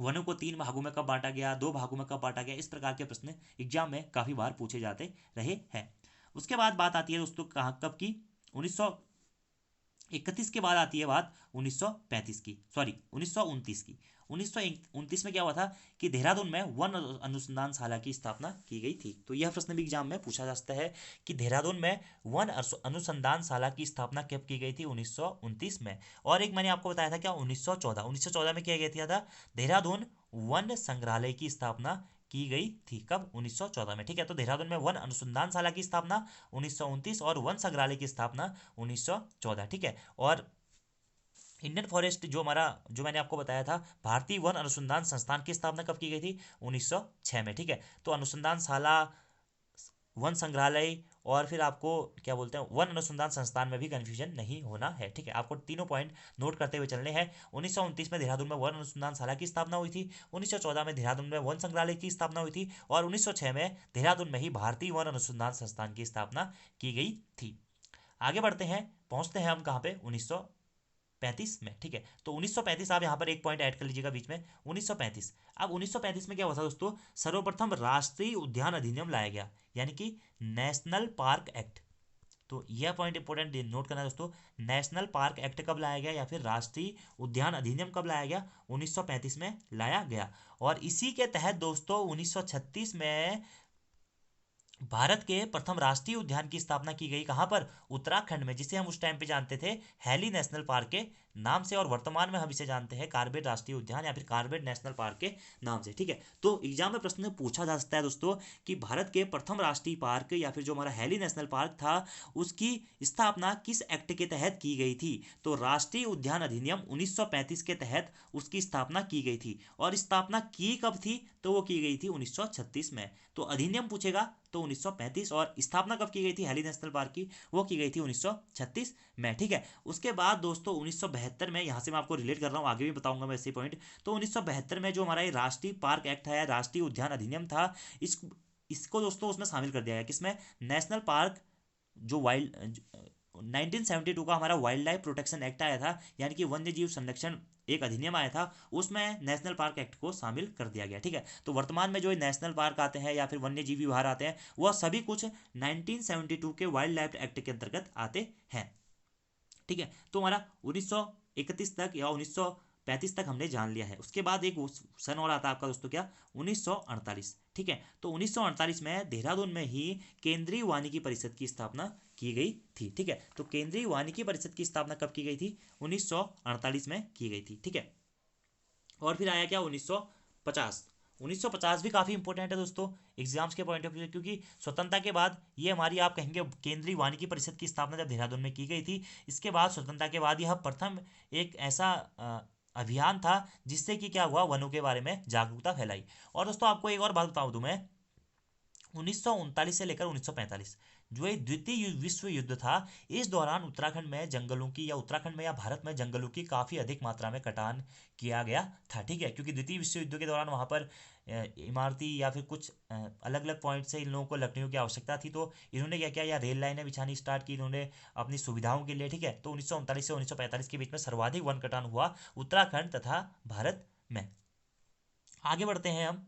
वनों को 3 भागों में कब बांटा गया, 2 भागों में कब बांटा गया, इस प्रकार के प्रश्न एग्जाम में काफी बार पूछे जाते रहे हैं। उसके बाद बात आती है दोस्तों कहाँ कब की, 1931 के बाद आती है बात 1935 की, सॉरी 1929 की। 1929 में क्या हुआ था कि देहरादून में वन अनुसंधान शाला की स्थापना की गई थी। तो यह प्रश्न भी एग्जाम में पूछा जा सकता है कि देहरादून में वन अनुसंधान शाला की स्थापना कब की गई थी, 1929 में। और एक मैंने आपको बताया था क्या, 1914 में किया गया था देहरादून वन संग्रहालय की स्थापना की गई थी। कब, 1914 में। ठीक है, तो देहरादून में वन अनुसंधान शाला की स्थापना 1929 और वन संग्रहालय की स्थापना 1914। ठीक है, और इंडियन फॉरेस्ट जो हमारा, जो मैंने आपको बताया था, भारतीय वन अनुसंधान संस्थान की स्थापना कब की गई थी? 1906 में। ठीक है, तो अनुसंधानशाला, वन संग्रहालय और फिर आपको क्या बोलते हैं, वन अनुसंधान संस्थान में भी कंफ्यूजन नहीं होना है। ठीक है, आपको तीनों पॉइंट नोट करते हुए चलने हैं। 1929 में देहरादून में वन अनुसंधानशाला की स्थापना हुई थी। 1914 में देहरादून में वन संग्रहालय की स्थापना हुई थी। और 1906 में देहरादून में ही भारतीय वन अनुसंधान संस्थान की स्थापना की गई थी। आगे बढ़ते हैं, पहुंचते हैं हम कहाँ पे? 1935 में। ठीक है, तो 1935 आप यहाँ पर एक पॉइंट ऐड कर लीजिएगा बीच में, 1935। अब 1935 में क्या हुआ था दोस्तों? सर्वप्रथम राष्ट्रीय उद्यान अधिनियम लाया गया, यानी कि नेशनल पार्क एक्ट। तो यह पॉइंट इंपॉर्टेंट नोट करना है दोस्तों, नेशनल पार्क एक्ट कब लाया गया या फिर राष्ट्रीय उद्यान अधिनियम कब लाया गया? 1935 में लाया गया। और इसी के तहत दोस्तों 1936 में भारत के प्रथम राष्ट्रीय उद्यान की स्थापना की गई। कहां पर? उत्तराखंड में, जिसे हम उस टाइम पे जानते थे हैली नेशनल पार्क के नाम से, और वर्तमान में हम इसे जानते हैं कार्बेट राष्ट्रीय उद्यान या फिर कार्बेट नेशनल पार्क के नाम से। ठीक है, तो एग्जाम में प्रश्न पूछा जा सकता है दोस्तों कि भारत के प्रथम राष्ट्रीय पार्क या फिर जो हमारा हैली नेशनल पार्क था, उसकी स्थापना किस एक्ट के तहत की गई थी? तो राष्ट्रीय उद्यान अधिनियम 1935 के तहत उसकी स्थापना की गई थी। और स्थापना की कब थी? तो वो की गई थी 1936 में। तो अधिनियम पूछेगा तो 1935, और स्थापना कब की गई थी हैली नेशनल पार्क की? वो की गई थी 1936 में। ठीक है, उसके बाद दोस्तों 1972 में, यहाँ से मैं आपको रिलेट कर रहा हूँ, आगे भी बताऊंगा मैं इसी पॉइंट। तो 1972 में जो हमारा ये राष्ट्रीय पार्क एक्ट है, राष्ट्रीय उद्यान अधिनियम था, इसको दोस्तों उसमें शामिल कर दिया गया। किसमें? नेशनल पार्क, जो वाइल्ड 1972 का हमारा वाइल्ड लाइफ प्रोटेक्शन एक्ट आया था, यानी कि वन्य जीव संरक्षण एक अधिनियम आया था, उसमें नेशनल पार्क एक्ट को शामिल कर दिया गया। ठीक है, तो वर्तमान में जो नेशनल पार्क आते हैं या फिर वन्य जीव विहार आते हैं, वह सभी कुछ 1972 के वाइल्ड लाइफ एक्ट के अंतर्गत आते हैं। ठीक है, तो हमारा 1931 तक या 1935 तक हमने जान लिया है। उसके बाद एक सन और आता है आपका दोस्तों, क्या? 1948। ठीक है, तो 1948 में देहरादून में ही केंद्रीय वानिकी परिषद की स्थापना की गई थी। ठीक है, तो केंद्रीय वानिकी परिषद की स्थापना कब की गई थी? 1948 में की गई थी। ठीक है, और फिर आया क्या? 1950। 1950 भी काफ़ी इंपॉर्टेंट है दोस्तों एग्जाम्स के पॉइंट ऑफ व्यू से, क्योंकि स्वतंत्रता के बाद ये हमारी, आप कहेंगे, केंद्रीय वानिकी परिषद की स्थापना जब देहरादून में की गई थी, इसके बाद स्वतंत्रता के बाद यह प्रथम एक ऐसा अभियान था जिससे कि क्या हुआ, वनों के बारे में जागरूकता फैलाई। और दोस्तों आपको एक और बात बता दूं मैं, 1939 से लेकर 1945 जो ये द्वितीय विश्व युद्ध था, इस दौरान उत्तराखंड में जंगलों की, या उत्तराखंड में या भारत में जंगलों की काफ़ी अधिक मात्रा में कटान किया गया था। ठीक है, क्योंकि द्वितीय विश्व युद्ध के दौरान वहाँ पर इमारती या फिर कुछ अलग अलग पॉइंट से इन लोगों को लकड़ियों की आवश्यकता थी, तो इन्होंने क्या किया, या रेल लाइनें बिछानी स्टार्ट की इन्होंने अपनी सुविधाओं के लिए। ठीक है, तो 1939 से 1945 के बीच में सर्वाधिक वन कटान हुआ उत्तराखंड तथा भारत में। आगे बढ़ते हैं, हम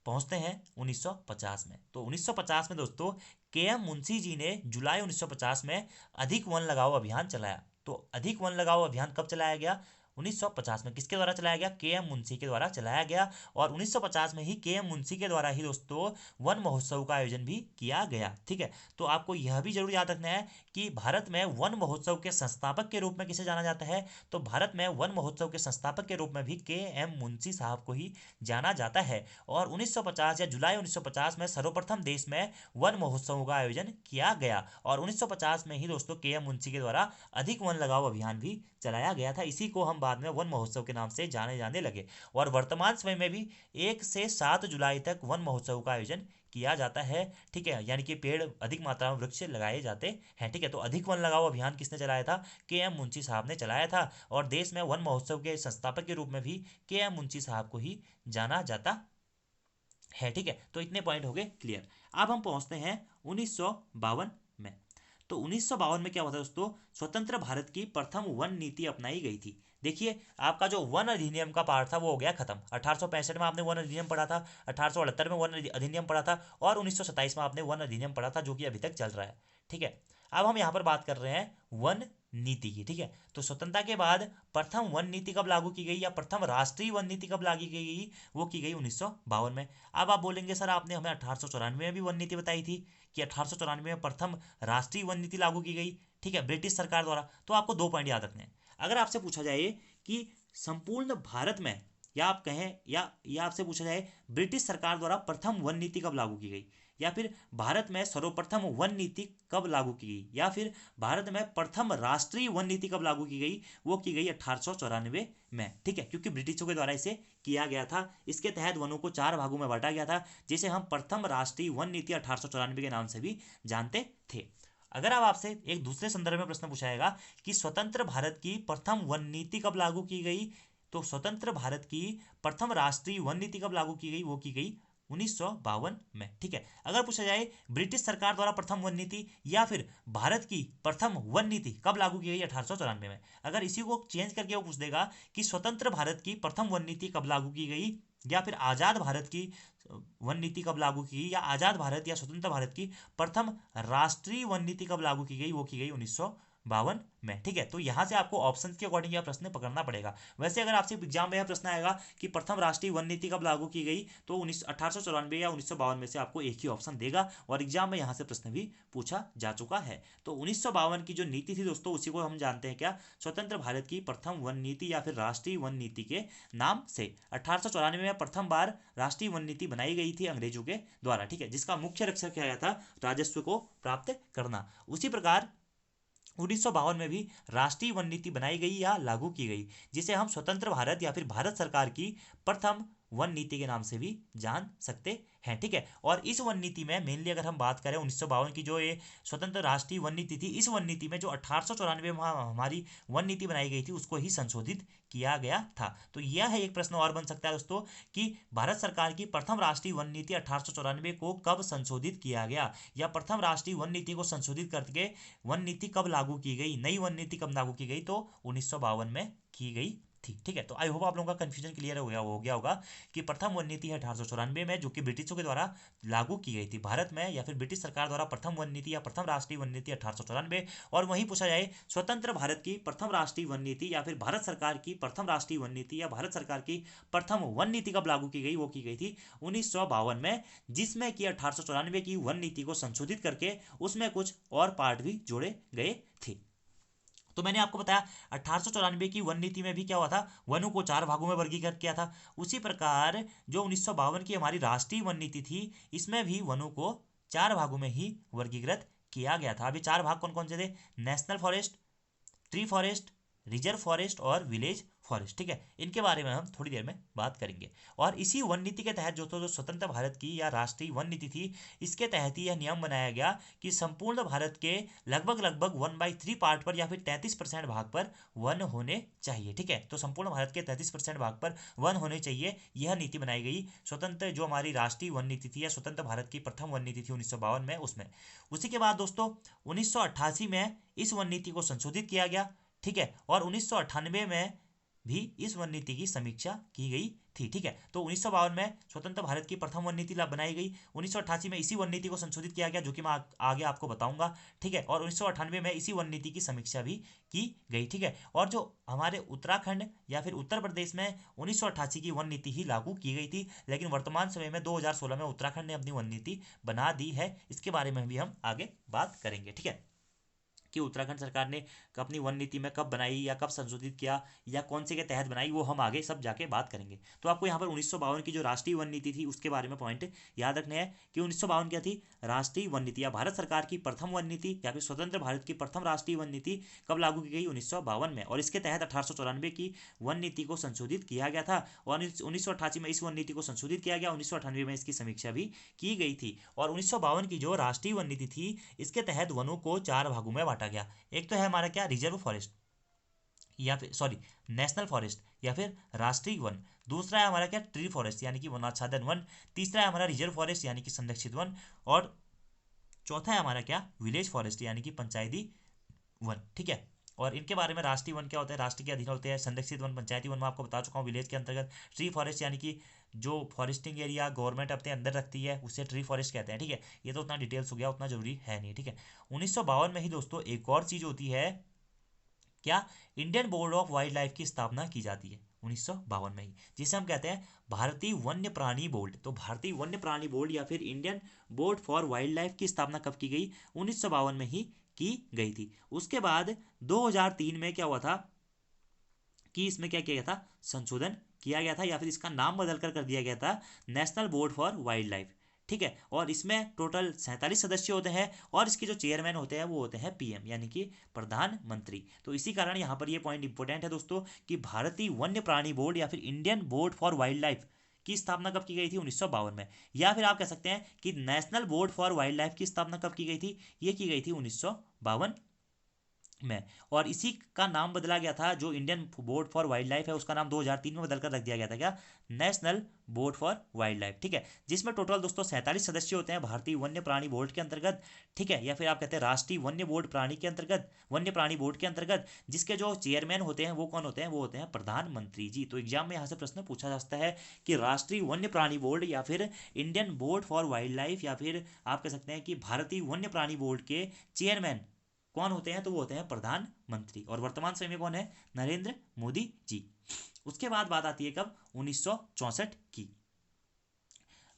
पहुंचते हैं 1950 में। तो 1950 में दोस्तों के.एम. मुंशी जी ने जुलाई 1950 में अधिक वन लगाओ अभियान चलाया। तो अधिक वन लगाओ अभियान कब चलाया गया? 1950 में। किसके द्वारा चलाया गया? के.एम. मुंशी के द्वारा चलाया गया। और 1950 में ही के.एम. मुंशी के द्वारा ही दोस्तों वन महोत्सव का आयोजन भी किया गया। ठीक है, तो आपको यह भी जरूर याद रखना है कि भारत में वन महोत्सव के संस्थापक के रूप में किसे जाना जाता है? तो भारत में वन महोत्सव के संस्थापक के रूप में भी के.एम. मुंशी साहब को ही जाना जाता है। और 1950 या जुलाई 1950 में सर्वप्रथम देश में वन महोत्सव का आयोजन किया गया। और 1950 में ही दोस्तों के.एम. मुंशी के द्वारा अधिक वन लगाओ अभियान भी चलाया गया था। इसी को हम बाद में वन महोत्सव के नाम से जाने जाने लगे। और वर्तमान समय में भी 1 से 7 जुलाई तक वन महोत्सव का आयोजन किया जाता है। ठीक है, यानी कि पेड़, अधिक मात्रा में वृक्ष लगाए जाते हैं। ठीक है, तो अधिक वन लगाओ अभियान किसने चलाया था? के.एम. मुंशी साहब ने चलाया था। और देश में वन महोत्सव के संस्थापक के रूप में भी के.एम. मुंशी साहब को ही जाना जाता है। ठीक है, तो इतने पॉइंट हो गए क्लियर। अब हम पहुंचते हैं 1952 में। तो 1952 में क्या हुआ था दोस्तों? स्वतंत्र भारत की प्रथम वन नीति अपनाई गई थी। देखिए, आपका जो वन अधिनियम का पार्ट था वो हो गया खत्म। 1865 में आपने वन अधिनियम पढ़ा था, 1878 में वन अधिनियम पढ़ा था, और 1927 में आपने वन अधिनियम पढ़ा था, जो कि अभी तक चल रहा है। ठीक है, अब हम यहाँ पर बात कर रहे हैं वन नीति की। ठीक है, तो स्वतंत्रता के बाद प्रथम वन नीति कब लागू की गई, या प्रथम राष्ट्रीय वन नीति कब लागू की गई? वो की गई 1952 में। अब आप बोलेंगे सर आपने हमें 1894 में भी वन नीति बताई थी कि 1894 में प्रथम राष्ट्रीय वन नीति लागू की गई। ठीक है, ब्रिटिश सरकार द्वारा। तो आपको 2 पॉइंट याद रखने हैं। अगर आपसे पूछा जाए कि संपूर्ण भारत में, या आप कहें, या आपसे पूछा जाए ब्रिटिश सरकार द्वारा प्रथम वन नीति कब लागू की गई, या फिर भारत में सर्वप्रथम वन नीति कब लागू की गई, या फिर भारत में प्रथम राष्ट्रीय वन नीति कब लागू की गई, वो की गई 1894 में। ठीक है, क्योंकि ब्रिटिशों के द्वारा इसे किया गया था। इसके तहत वनों को 4 भागों में बांटा गया था, जिसे हम प्रथम राष्ट्रीय वन नीति 1894 के नाम से भी जानते थे। अगर अब आपसे एक दूसरे संदर्भ में प्रश्न पूछाएगा कि स्वतंत्र भारत की प्रथम वन नीति कब लागू की गई, तो स्वतंत्र भारत की प्रथम राष्ट्रीय वन नीति कब लागू की गई, वो की गई 1952 में। ठीक है, अगर पूछा जाए ब्रिटिश सरकार द्वारा प्रथम वन नीति या फिर भारत की प्रथम वन नीति कब लागू की गई 1894 में, अगर इसी को चेंज करके वो पूछ देगा कि स्वतंत्र भारत की प्रथम वन नीति कब लागू की गई, या फिर आज़ाद भारत की वन नीति कब लागू की गई, या आज़ाद भारत या स्वतंत्र भारत की प्रथम राष्ट्रीय वन नीति कब लागू की गई, वो की गई 1952 में। ठीक है, तो यहां से आपको ऑप्शन के अकॉर्डिंग यह प्रश्न पकड़ना पड़ेगा। वैसे अगर आपसे एग्जाम में यह प्रश्न आएगा कि प्रथम राष्ट्रीय वन नीति कब लागू की गई, तो 1894 या 1952 में से आपको एक ही ऑप्शन देगा, और एग्जाम में यहां से प्रश्न भी पूछा जा चुका है। तो 1952 की जो नीति थी दोस्तों, उसी को हम जानते हैं क्या, स्वतंत्र भारत की प्रथम वन नीति या फिर राष्ट्रीय वन नीति के नाम से। 1894 में प्रथम बार राष्ट्रीय वन नीति बनाई गई थी अंग्रेजों के द्वारा। ठीक है, जिसका मुख्य लक्ष्य क्या था, राजस्व को प्राप्त करना। उसी प्रकार 1952 में भी राष्ट्रीय वन नीति बनाई गई या लागू की गई, जिसे हम स्वतंत्र भारत या फिर भारत सरकार की प्रथम वन नीति के नाम से भी जान सकते हैं। ठीक है, और इस वन नीति में मेनली अगर हम बात करें 1952 की जो ये स्वतंत्र राष्ट्रीय वन नीति थी, इस वन नीति में जो 1894 में हमारी वन नीति बनाई गई थी, उसको ही संशोधित किया गया था। तो यह है एक प्रश्न और बन सकता है दोस्तों कि भारत सरकार की प्रथम राष्ट्रीय वन नीति 1894 को कब संशोधित किया गया, या प्रथम राष्ट्रीय वन नीति को संशोधित करके वन नीति कब लागू की गई, नई वन नीति कब लागू की गई, तो 1952 में की गई थी। ठीक है, तो आई होप आप लोगों का कंफ्यूजन क्लियर हो गया होगा कि प्रथम वन नीति है 1894 में, जो कि ब्रिटिशों के द्वारा लागू की गई थी भारत में, या फिर ब्रिटिश सरकार द्वारा प्रथम वन नीति या प्रथम राष्ट्रीय वन नीति 1894। और वहीं पूछा जाए स्वतंत्र भारत की प्रथम राष्ट्रीय वन नीति या फिर भारत सरकार की प्रथम राष्ट्रीय वन नीति या भारत सरकार की प्रथम वन नीति कब लागू की गई, वो की गई थी 1952 में, जिसमें कि 1894 की वन नीति को संशोधित करके उसमें कुछ और पार्ट भी जोड़े गए थे। तो मैंने आपको बताया 1894 की वन नीति में भी क्या हुआ था, वनों को 4 भागों में वर्गीकृत किया था। उसी प्रकार जो 1952 की हमारी राष्ट्रीय वन नीति थी, इसमें भी वनों को 4 भागों में ही वर्गीकृत किया गया था। अभी 4 भाग कौन कौन से थे, national forest, tree forest, reserve forest और विलेज फॉरेस्ट। ठीक है, इनके बारे में हम थोड़ी देर में बात करेंगे। और इसी वन नीति के तहत जो स्वतंत्र भारत की या राष्ट्रीय वन नीति थी, इसके तहत ही यह नियम बनाया गया कि संपूर्ण भारत के लगभग 1/3 पार्ट पर या फिर 33% भाग पर वन होने चाहिए। ठीक है, तो संपूर्ण भारत के 33% भाग पर वन होने चाहिए, यह नीति बनाई गई स्वतंत्र जो हमारी राष्ट्रीय वन नीति थी या स्वतंत्र भारत की प्रथम वन नीति थी 1952 में, उसमें। उसी के बाद दोस्तों 1988 में इस वन नीति को संशोधित किया गया। ठीक है, और 1998 में भी इस वन नीति की समीक्षा की गई थी। ठीक है, तो 1952 में स्वतंत्र भारत की प्रथम वन नीति बनाई गई, 1988 में इसी वन नीति को संशोधित किया गया, जो कि मैं आगे आपको बताऊंगा। ठीक है, और 1998 में इसी वन नीति की समीक्षा भी की गई। ठीक है, और जो हमारे उत्तराखंड या फिर उत्तर प्रदेश में 1988 की वन नीति ही लागू की गई थी, लेकिन वर्तमान समय में 2016 में उत्तराखंड ने अपनी वन नीति बना दी है। इसके बारे में भी हम आगे बात करेंगे। ठीक है, कि उत्तराखंड सरकार ने अपनी वन नीति में कब बनाई या कब संशोधित किया या कौन से के तहत बनाई, वो हम आगे सब जाके बात करेंगे। तो आपको यहाँ पर 1952 की जो राष्ट्रीय वन नीति थी उसके बारे में पॉइंट याद रखने हैं कि 1952 क्या थी, राष्ट्रीय वन नीति या भारत सरकार की प्रथम वन नीति या फिर स्वतंत्र भारत की प्रथम राष्ट्रीय वन नीति कब लागू की गई, 1952 में। और इसके तहत 1894 की वन नीति को संशोधित किया गया था, और 1988 में इस वन नीति को संशोधित किया गया, 1998 में इसकी समीक्षा भी की गई थी। और 1952 की जो राष्ट्रीय वन नीति थी, इसके तहत वनों को 4 भागों में बांटा गया। एक तो है हमारा क्या, रिजर्व फॉरेस्ट या फिर नेशनल फॉरेस्ट या फिर राष्ट्रीय वन। दूसरा है हमारा क्या, ट्री फॉरेस्ट यानी कि वनाच्छादन वन। तीसरा है हमारा रिजर्व फॉरेस्ट यानी कि संरक्षित वन। और चौथा है हमारा क्या, विलेज फॉरेस्ट यानी कि पंचायती वन। ठीक है, और इनके बारे में राष्ट्रीय वन क्या होता है, राष्ट्रीय के अधीन होते हैं, संरक्षित वन पंचायती वन में आपको बता चुका हूँ। विलेज के अंतर्गत ट्री फॉरेस्ट यानी कि जो फॉरेस्टिंग एरिया गवर्नमेंट अपने अंदर रखती है उसे ट्री फॉरेस्ट कहते हैं। ठीक है, ये तो उतना डिटेल्स हो गया, उतना जरूरी है नहीं। ठीक है, 1952 में ही दोस्तों एक और चीज होती है क्या, Indian board of wild life की स्थापना की जाती है 1952 में ही, जिसे हम कहते हैं भारतीय वन्य प्राणी बोर्ड। तो भारतीय वन्य प्राणी बोर्ड या फिर Indian board for wild life की स्थापना कब की गई, 1952 में ही की गई थी। उसके बाद 2003 में क्या हुआ था कि इसमें क्या किया गया था, संशोधन किया गया था, या फिर इसका नाम बदलकर कर दिया गया था national board for wild life. ठीक है। और इसमें टोटल 47 सदस्य होते हैं और इसके जो चेयरमैन होते हैं वो होते हैं पीएम यानी कि प्रधानमंत्री। तो इसी कारण यहाँ पर ये पॉइंट इंपॉर्टेंट है दोस्तों कि भारतीय वन्य प्राणी बोर्ड या फिर Indian board for wild life की स्थापना कब की गई थी 1952 में, या फिर आप कह सकते हैं कि national board for wild life की स्थापना कब की गई थी, ये की गई थी 1952 में। और इसी का नाम बदला गया था, जो Indian board for wild life है उसका नाम 2003 में बदलकर रख दिया गया था क्या, national board for wild life. ठीक है, जिसमें टोटल दोस्तों 47 सदस्य होते हैं भारतीय वन्य प्राणी बोर्ड के अंतर्गत। ठीक है, या फिर आप कहते हैं राष्ट्रीय वन्य बोर्ड प्राणी के अंतर्गत, वन्य प्राणी बोर्ड के अंतर्गत, जिसके जो चेयरमैन होते हैं वो कौन होते हैं, वो होते हैं प्रधानमंत्री जी। तो एग्जाम में यहाँ से प्रश्न पूछा जा सकता है कि राष्ट्रीय वन्य प्राणी बोर्ड या फिर Indian board for wild life या फिर आप कह सकते हैं कि भारतीय वन्य प्राणी बोर्ड के चेयरमैन कौन होते हैं, तो वो होते हैं प्रधानमंत्री। और वर्तमान समय में कौन है, नरेंद्र मोदी जी। उसके बाद बात आती है कब, 1964 की।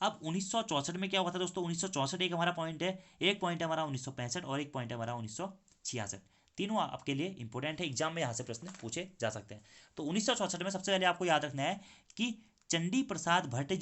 अब 1964 में क्या हुआ था दोस्तों, 1964 एक हमारा पॉइंट है, एक पॉइंट है हमारा 1965 और एक पॉइंट है हमारा 1966। तीनों आपके लिए इंपॉर्टेंट है, एग्जाम में यहाँ से प्रश्न पूछे जा सकते हैं। तो 1964 में सबसे पहले आपको याद रखना है कि चंडी प्रसाद भट्ट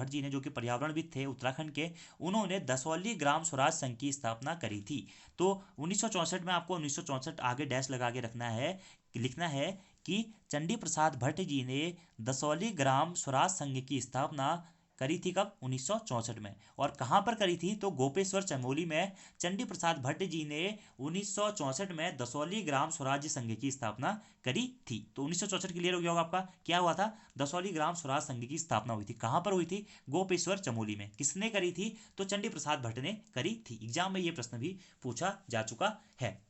जी ने जो कि पर्यावरणविद थे उत्तराखंड के, उन्होंने दसौली ग्राम स्वराज संघ की स्थापना करी थी। तो 1964 में आपको 1964 आगे डैश लगा के रखना है, लिखना है कि चंडी प्रसाद भट्ट जी ने दसौली ग्राम स्वराज संघ की स्थापना करी थी कब, 1964 में। और कहाँ पर करी थी, तो गोपेश्वर चमोली में चंडी प्रसाद भट्ट जी ने 1964 में दसौली ग्राम स्वराज्य संघ की स्थापना करी थी। तो 1964 क्लियर हो गया होगा आपका, क्या हुआ था, दसौली ग्राम स्वराज संघ की स्थापना हुई थी। कहाँ पर हुई थी, गोपेश्वर चमोली में। किसने करी थी, तो चंडी प्रसाद भट्ट ने करी थी। एग्जाम में ये प्रश्न भी पूछा जा चुका है।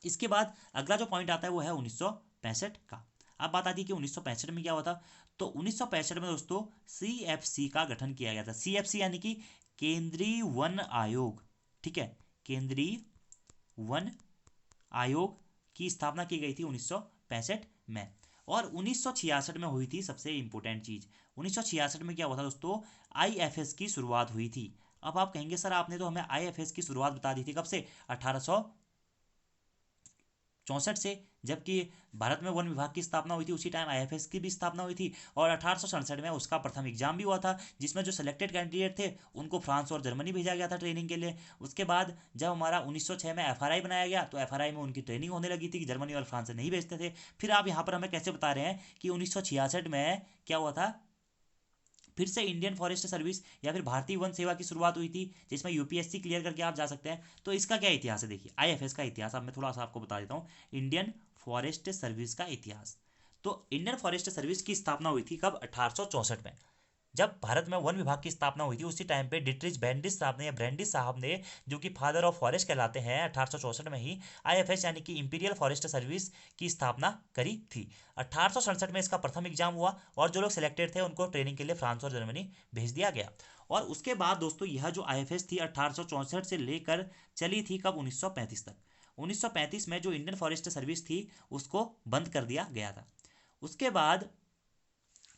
इसके बाद अगला जो पॉइंट आता है वो है 1965 का। अब बात आती है कि 1965 में क्या हुआ था, तो 1965 में दोस्तों सीएफसी का गठन किया गया था। सीएफसी यानी कि केंद्रीय वन आयोग। ठीक है, केंद्रीय वन आयोग की स्थापना की गई थी 1965 में। और 1966 में हुई थी सबसे इंपॉर्टेंट चीज, 1966 में क्या हुआ था दोस्तों, आईएफएस की शुरुआत हुई थी। अब आप कहेंगे सर आपने तो हमें आईएफएस की शुरुआत बता दी थी, कब से, 1864 से, जबकि भारत में वन विभाग की स्थापना हुई थी उसी टाइम आईएफएस की भी स्थापना हुई थी। और 1867 में उसका प्रथम एग्जाम भी हुआ था, जिसमें जो सिलेक्टेड कैंडिडेट थे उनको फ्रांस और जर्मनी भेजा गया था ट्रेनिंग के लिए। उसके बाद जब हमारा 1906 में एफआरआई बनाया गया, तो एफआरआई में उनकी ट्रेनिंग होने लगी थी कि जर्मनी और फ्रांस से नहीं भेजते थे। फिर आप यहाँ पर हमें कैसे बता रहे हैं कि 1966 में क्या हुआ था, फिर से इंडियन फॉरेस्ट सर्विस या फिर भारतीय वन सेवा की शुरुआत हुई थी, जिसमें यूपीएससी क्लियर करके आप जा सकते हैं। तो इसका क्या इतिहास है, देखिए आईएफएस का इतिहास अब मैं थोड़ा सा आपको बता देता हूँ। इंडियन फॉरेस्ट सर्विस का इतिहास, तो इंडियन फॉरेस्ट सर्विस की स्थापना हुई थी कब, 1864 में। जब भारत में वन विभाग की स्थापना हुई थी उसी टाइम पे डिट्रिच ब्रैंडिस साहब ने, या ब्रैंडिस साहब ने, जो कि फादर ऑफ फॉरेस्ट कहलाते हैं, 1864 में ही आईएफएस यानी कि इंपीरियल फॉरेस्ट सर्विस की स्थापना करी थी। 1867 में इसका प्रथम एग्जाम हुआ और जो लोग सिलेक्टेड थे उनको ट्रेनिंग के लिए फ्रांस और जर्मनी भेज दिया गया। और उसके बाद दोस्तों यह जो आईएफएस थी 1864 से लेकर चली थी कब, 1935 तक। 1935 में जो इंडियन फॉरेस्ट सर्विस थी उसको बंद कर दिया गया था। उसके बाद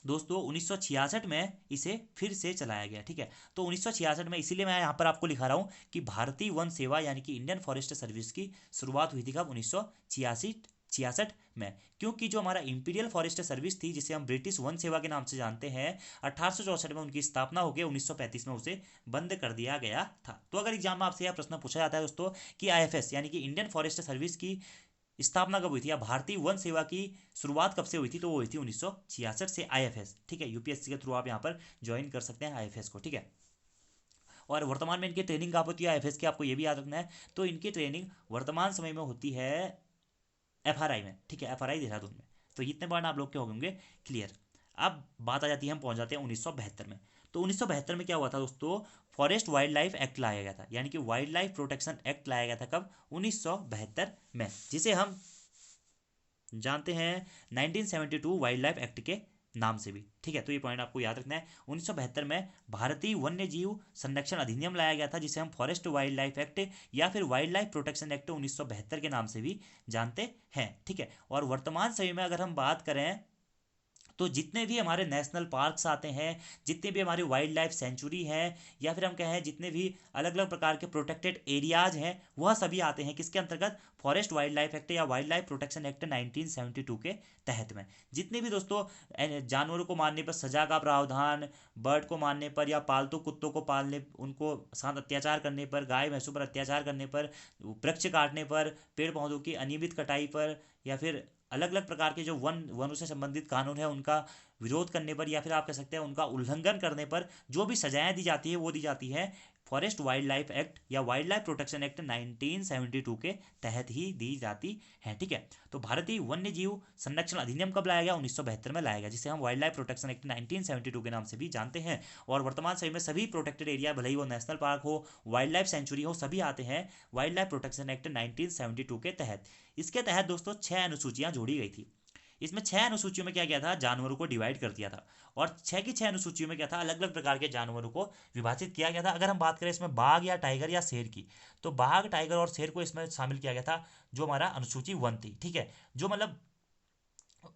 दोस्तों 1966 में इसे फिर से चलाया गया। ठीक है, तो 1966 में, इसीलिए मैं यहाँ पर आपको लिखा रहा हूँ कि भारतीय वन सेवा यानी कि इंडियन फॉरेस्ट सर्विस की शुरुआत हुई थी कब, 1966 में। क्योंकि जो हमारा इंपीरियल फॉरेस्ट सर्विस थी, जिसे हम ब्रिटिश वन सेवा के नाम से जानते हैं, 1864 में उनकी स्थापना हो गई, 1935 में उसे बंद कर दिया गया था। तो अगर एग्जाम में आपसे यह प्रश्न पूछा जाता है दोस्तों कि आईएफएस यानी कि इंडियन फॉरेस्ट सर्विस की स्थापना कब हुई थी या भारतीय वन सेवा की शुरुआत कब से हुई थी, तो वो हुई थी 1966 से आईएफएस। ठीक है, यूपीएससी के थ्रू आप यहाँ पर ज्वाइन कर सकते हैं आईएफएस को। ठीक है, और वर्तमान में इनकी ट्रेनिंग कहाँ होती है आईएफएस की, आपको ये भी याद रखना है। तो इनकी ट्रेनिंग वर्तमान समय में होती है एफआरआई में। ठीक है, एफआरआई देहरादून में। तो इतने पॉइंट आप लोग के होंगे क्लियर। अब बात आ जाती है, हम पहुंच जाते हैं 1972 में। तो 1972 में क्या हुआ था दोस्तों, फॉरेस्ट वाइल्ड लाइफ एक्ट लाया गया था, यानी कि वाइल्ड लाइफ प्रोटेक्शन एक्ट लाया गया था कब, 1972 में, जिसे हम जानते हैं 1972 वाइल्ड लाइफ एक्ट के नाम से भी। ठीक है, तो ये पॉइंट आपको याद रखना है। 1972 में भारतीय वन्य जीव संरक्षण अधिनियम लाया गया था, जिसे हम फॉरेस्ट वाइल्ड लाइफ एक्ट या फिर वाइल्ड लाइफ प्रोटेक्शन एक्ट 1972 के नाम से भी जानते हैं। ठीक है, और वर्तमान समय में अगर हम बात करें तो जितने भी हमारे नेशनल पार्क्स आते हैं, जितने भी हमारी वाइल्ड लाइफ सेंचुरी है, या फिर हम कहें जितने भी अलग अलग प्रकार के प्रोटेक्टेड एरियाज हैं, वह सभी आते हैं किसके अंतर्गत, फॉरेस्ट वाइल्ड लाइफ एक्ट या वाइल्ड लाइफ प्रोटेक्शन एक्ट 1972 के तहत में। जितने भी दोस्तों जानवरों को मारने पर सजा का प्रावधान, बर्ड को मारने पर या पालतू कुत्तों को पालने, उनको साथ अत्याचार करने पर, गाय भैंसों पर अत्याचार करने पर, वृक्ष काटने पर, पेड़ पौधों की अनियमित कटाई पर, या फिर अलग अलग प्रकार के जो वनों से संबंधित कानून है उनका विरोध करने पर, या फिर आप कह सकते हैं उनका उल्लंघन करने पर जो भी सजाएं दी जाती है वो दी जाती है फॉरेस्ट वाइल्ड लाइफ एक्ट या वाइल्ड लाइफ प्रोटेक्शन एक्ट 1972 के तहत ही दी जाती है। ठीक है, तो भारतीय वन्य जीव संरक्षण अधिनियम कब लाया गया? 1972 में लाया गया, जिसे हम वाइल्ड लाइफ प्रोटेक्शन एक्ट 1972 के नाम से भी जानते हैं। और वर्तमान समय में सभी प्रोटेक्टेड एरिया, भले ही वो नेशनल पार्क हो, वाइल्ड लाइफ सेंचुरी हो, सभी आते हैं वाइल्ड लाइफ प्रोटेक्शन एक्ट 1972 के तहत। इसके तहत दोस्तों 6 अनुसूचियां जोड़ी गई थी। इसमें 6 अनुसूचियों में क्या किया था? जानवरों को डिवाइड कर दिया था। और 6 की 6 अनुसूचियों में क्या था? अलग अलग प्रकार के जानवरों को विभाजित किया गया था। अगर हम बात करें इसमें बाघ या टाइगर या शेर की, तो बाघ, टाइगर और शेर को इसमें शामिल किया गया था, जो हमारा अनुसूची 1 थी। ठीक है, जो मतलब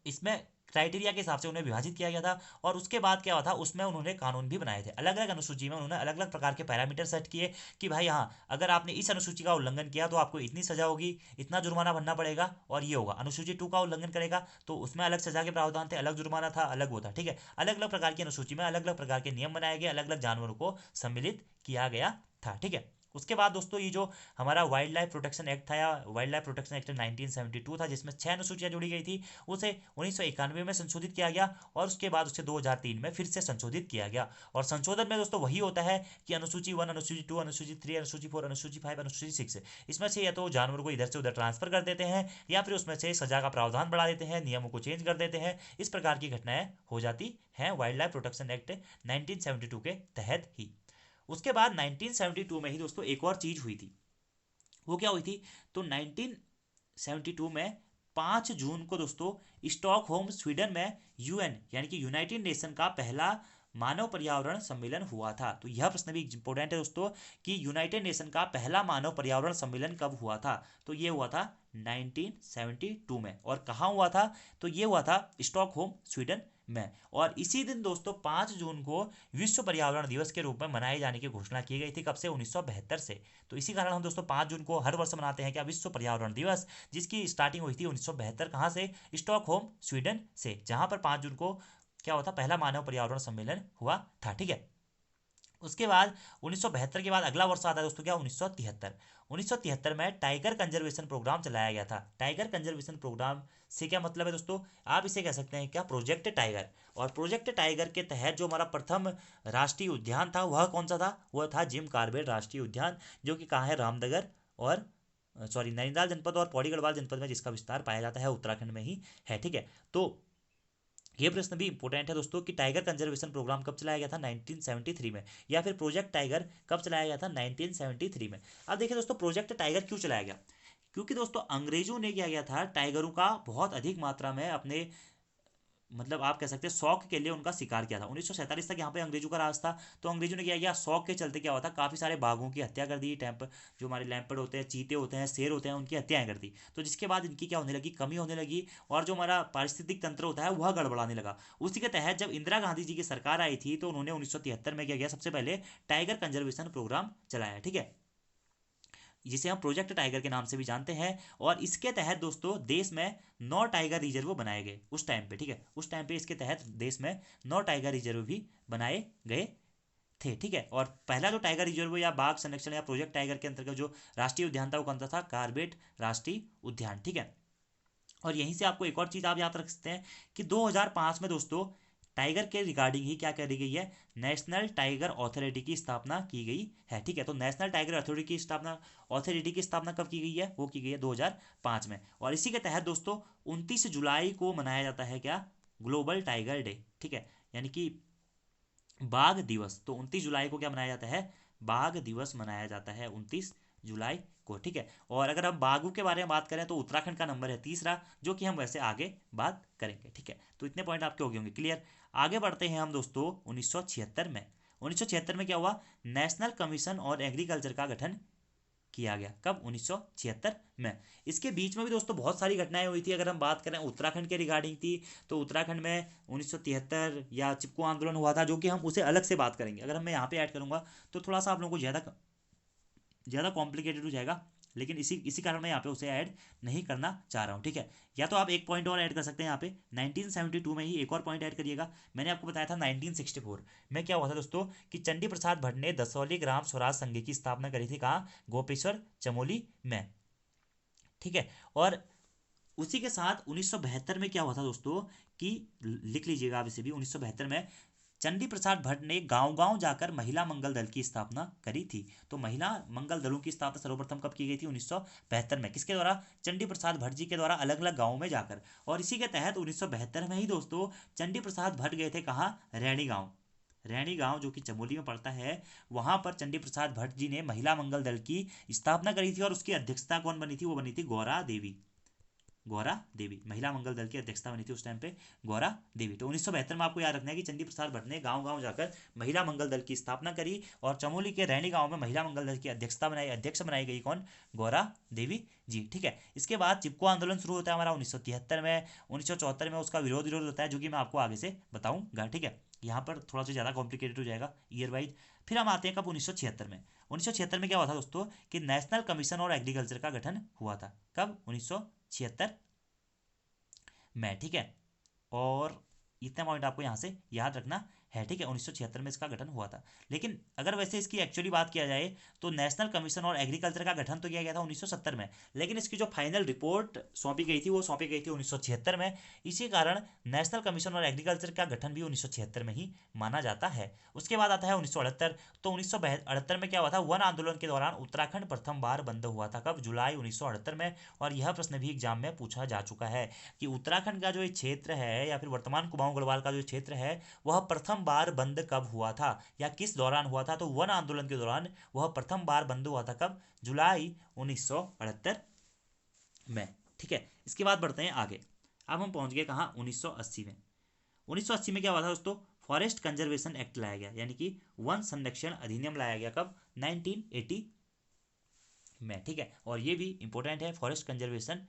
इसमें क्राइटेरिया के हिसाब से उन्हें विभाजित किया गया था। और उसके बाद क्या हुआ था, उसमें उन्होंने कानून भी बनाए थे। अलग अलग अनुसूची में उन्होंने अलग अलग प्रकार के पैरामीटर सेट किए कि भाई हाँ, अगर आपने इस अनुसूची का उल्लंघन किया तो आपको इतनी सजा होगी, इतना जुर्माना भरना पड़ेगा, और ये होगा। अनुसूची 2 का उल्लंघन करेगा तो उसमें अलग सजा के प्रावधान थे, अलग जुर्माना था, अलग वो था। ठीक है, अलग अलग प्रकार की अनुसूची में अलग अलग प्रकार के नियम बनाए गए, अलग अलग जानवरों को सम्मिलित किया गया था। ठीक है, उसके बाद दोस्तों ये जो हमारा वाइल्ड लाइफ प्रोटेक्शन एक्ट था या वाइल्ड लाइफ प्रोटेक्शन एक्ट 1972 था, जिसमें 6 अनुसूचियां जुड़ी गई थी, उसे 1991 में संशोधित किया गया और उसके बाद उसे 2003 में फिर से संशोधित किया गया। और संशोधन में दोस्तों वही होता है कि अनुसूची 1, अनुसूची 2, अनुसूची 3, अनुसूची 4, अनुसूची 5, अनुसूची 6, इसमें से या तो जानवर को इधर से उधर ट्रांसफर कर देते हैं या फिर उसमें से सजा का प्रावधान बढ़ा देते हैं, नियमों को चेंज कर देते हैं। इस प्रकार की घटनाएं हो जाती हैं वाइल्ड लाइफ प्रोटेक्शन एक्ट 1972 के तहत ही। उसके बाद 1972 में ही दोस्तों एक और चीज हुई थी। वो क्या हुई थी? तो 1972 में 5 जून को दोस्तों स्टॉकहोम स्वीडन में यूएन यानी कि यूनाइटेड नेशन का पहला मानव पर्यावरण सम्मेलन हुआ था। तो यह प्रश्न भी इंपॉर्टेंट है दोस्तों कि यूनाइटेड नेशन का पहला मानव पर्यावरण सम्मेलन कब हुआ था? तो ये हुआ था 1972 में। और कहाँ हुआ था? तो ये हुआ था स्टॉकहोम स्वीडन में। और इसी दिन दोस्तों 5 जून को विश्व पर्यावरण दिवस के रूप में मनाए जाने की घोषणा की गई थी। कब से? 1972 से। तो इसी कारण हम दोस्तों 5 जून को हर वर्ष मनाते हैं क्या? विश्व पर्यावरण दिवस, जिसकी स्टार्टिंग हुई थी 1972। कहाँ से? स्टॉकहोम स्वीडन से, जहां पर 5 जून को क्या होता? पहला मानव पर्यावरण सम्मेलन हुआ था। ठीक है, उसके बाद 1972 के बाद अगला वर्ष आता है दोस्तों क्या? 1973। 1973 में टाइगर कंजर्वेशन प्रोग्राम चलाया गया था। टाइगर कंजर्वेशन प्रोग्राम से क्या मतलब है दोस्तों? आप इसे कह सकते हैं क्या? Project tiger. और प्रोजेक्ट टाइगर के तहत जो हमारा प्रथम राष्ट्रीय उद्यान था वह कौन सा था? वह था जिम कॉर्बेट राष्ट्रीय उद्यान, जो कि कहाँ है? रामनगर और नैनीताल जनपद और पौड़ी गढ़वाल जनपद में जिसका विस्तार पाया जाता है उत्तराखंड में ही है। ठीक है, तो ये प्रश्न भी इंपॉर्टेंट है दोस्तों कि टाइगर कंजर्वेशन प्रोग्राम कब चलाया गया था? 1973 में। या फिर प्रोजेक्ट टाइगर कब चलाया गया था? 1973 में। अब देखिए दोस्तों, प्रोजेक्ट टाइगर क्यों चलाया गया? क्योंकि दोस्तों अंग्रेजों ने क्या किया था? टाइगरों का बहुत अधिक मात्रा में अपने मतलब आप कह सकते हैं शौक के लिए उनका शिकार किया था। 1947 तक यहाँ पे अंग्रेजों का राज था। तो अंग्रेजों ने क्या किया? शौक के चलते क्या हुआ था? काफ़ी सारे बाघों की हत्या कर दी। जो हमारे लैंपर्ड होते हैं, चीते होते हैं, शेर होते हैं, उनकी हत्याएं कर दी। तो जिसके बाद इनकी क्या होने लगी? कमी होने लगी, और जो हमारा पारिस्थितिक तंत्र होता है वह गड़बड़ाने लगा। उसी के तहत जब इंदिरा गांधी जी की सरकार आई थी तो उन्होंने 1973 में क्या किया? सबसे पहले टाइगर कंजर्वेशन प्रोग्राम चलाया। ठीक है, जिसे हम प्रोजेक्ट टाइगर के नाम से भी जानते हैं। और इसके तहत दोस्तों देश में 9 टाइगर रिजर्व बनाए गए उस टाइम पे। ठीक है, उस टाइम पे इसके तहत देश में 9 टाइगर रिजर्व भी बनाए गए थे। ठीक है, और पहला जो टाइगर रिजर्व या बाघ संरक्षण या प्रोजेक्ट टाइगर के अंतर्गत जो राष्ट्रीय उद्यान था वो कौन सा था? कॉर्बेट राष्ट्रीय उद्यान। ठीक है, और यहीं से आपको एक और चीज आप याद रख सकते हैं कि 2005 में दोस्तों टाइगर के रिगार्डिंग ही क्या करी गई है? नेशनल टाइगर अथॉरिटी की स्थापना की गई है। ठीक है, तो नेशनल टाइगर अथॉरिटी की स्थापना कब की गई है? वो की गई है 2005 में। और इसी के तहत दोस्तों 29 जुलाई को मनाया जाता है क्या? Global tiger day. ठीक है, यानी कि बाघ दिवस। तो 29 जुलाई को क्या मनाया जाता है? बाघ दिवस मनाया जाता है 29 जुलाई को। ठीक है, और अगर हम बाघों के बारे में बात करें तो उत्तराखंड का नंबर है तीसरा, जो कि हम वैसे आगे बात करेंगे। ठीक है, तो इतने पॉइंट आपके हो गए होंगे क्लियर। आगे बढ़ते हैं हम दोस्तों 1976 में। 1976 में क्या हुआ? नेशनल कमीशन और एग्रीकल्चर का गठन किया गया। कब? 1976 में। इसके बीच में भी दोस्तों बहुत सारी घटनाएं हुई थी। अगर हम बात करें उत्तराखंड के रिगार्डिंग थी तो उत्तराखंड में 1973 या चिपको आंदोलन हुआ था, जो कि हम उसे अलग से बात करेंगे। अगर मैं यहाँ पे ऐड करूंगा तो थोड़ा सा आप लोगों को ज़्यादा कॉम्प्लिकेटेड हो जाएगा। लेकिन इसी कारण मैं यहाँ पे उसे ऐड नहीं करना चाह रहा हूँ, ठीक है। या तो आप एक पॉइंट और ऐड कर सकते हैं यहाँ पे, 1972 में ही एक और पॉइंट ऐड करिएगा। मैंने आपको बताया था 1964 में क्या हुआ था दोस्तों कि चंडी प्रसाद भट्ट ने दसौली ग्राम स्वराज संघ की स्थापना करी थी, कहाँ, गोपेश्वर चमोली में, ठीक है। और उसी के साथ 1972 में क्या हुआ था दोस्तों कि, लिख लीजिएगा आप इसे भी, 1972 में चंडी प्रसाद भट्ट ने गांव गांव जाकर महिला मंगल दल की स्थापना करी थी। तो महिला मंगल दलों की स्थापना सर्वप्रथम कब की गई थी, 1972 में, किसके द्वारा, चंडी प्रसाद भट्ट जी के द्वारा, अलग अलग गांवों में जाकर। और इसी के तहत 1972 में ही दोस्तों चंडी प्रसाद भट्ट गए थे कहाँ, रैणी गांव, रैणी गांव जो कि चमोली में पड़ता है, वहां पर चंडी प्रसाद भट्ट जी ने महिला मंगल दल की स्थापना करी थी। और उसकी अध्यक्षता कौन बनी थी, वो बनी थी गौरा देवी, गौरा देवी, महिला मंगल दल की अध्यक्षता बनी थी उस टाइम पे गौरा देवी। तो 1972 में आपको याद रखना है कि चंडी प्रसाद भट्ट ने गांव गांव जाकर महिला मंगल दल की स्थापना करी, और चमोली के रैणी गांव में महिला मंगल दल की अध्यक्ष बनाई गई कौन, गौरा देवी जी, ठीक है। इसके बाद चिपको आंदोलन शुरू होता है हमारा 1973 में। 1974 में उसका विरोध होता है, जो कि मैं आपको आगे से बताऊंगा, ठीक है। यहाँ पर थोड़ा सा ज़्यादा कॉम्प्लिकेटेड हो जाएगा ईयर वाइज। फिर हम आते हैं कब, 1976 में। 1976 में क्या हुआ था दोस्तों कि नेशनल कमीशन और एग्रीकल्चर का गठन हुआ था, कब, 1976 में, ठीक है। और इतना पॉइंट आपको यहाँ से याद रखना है, ठीक है। 1976 में इसका गठन हुआ था। लेकिन अगर वैसे इसकी एक्चुअली बात किया जाए तो नेशनल कमीशन और एग्रीकल्चर का गठन तो किया गया था 1970 में, लेकिन इसकी जो फाइनल रिपोर्ट सौंपी गई थी वो सौंपी गई थी 1976 में। इसी कारण नेशनल कमीशन और एग्रीकल्चर का गठन भी 1976 में ही माना जाता है। उसके बाद आता है 1978। तो 1978 में क्या हुआ था, वन आंदोलन के दौरान उत्तराखंड प्रथम बार बंद हुआ था, कब, जुलाई 1978 में। और यह प्रश्न भी एग्जाम में पूछा जा चुका है कि उत्तराखंड का जो क्षेत्र है या फिर वर्तमान कुमाऊं गढ़वाल का जो क्षेत्र है वह प्रथम बार बंद कब हुआ था या किस दौरान हुआ था। तो वन आंदोलन के दौरान वह प्रथम बार बंद हुआ था, कब, जुलाई 1978 में, ठीक है। इसके बाद बढ़ते हैं आगे। अब हम पहुंच गए कहाँ, 1980 में। 1980 में क्या हुआ था दोस्तों, फॉरेस्ट कंजर्वेशन एक्ट लाया गया, यानी कि वन संरक्षण अधिनियम लाया गया, कब, 1980 में, ठीक है। और ये भी इंपॉर्टेंट है, फॉरेस्ट कंजर्वेशन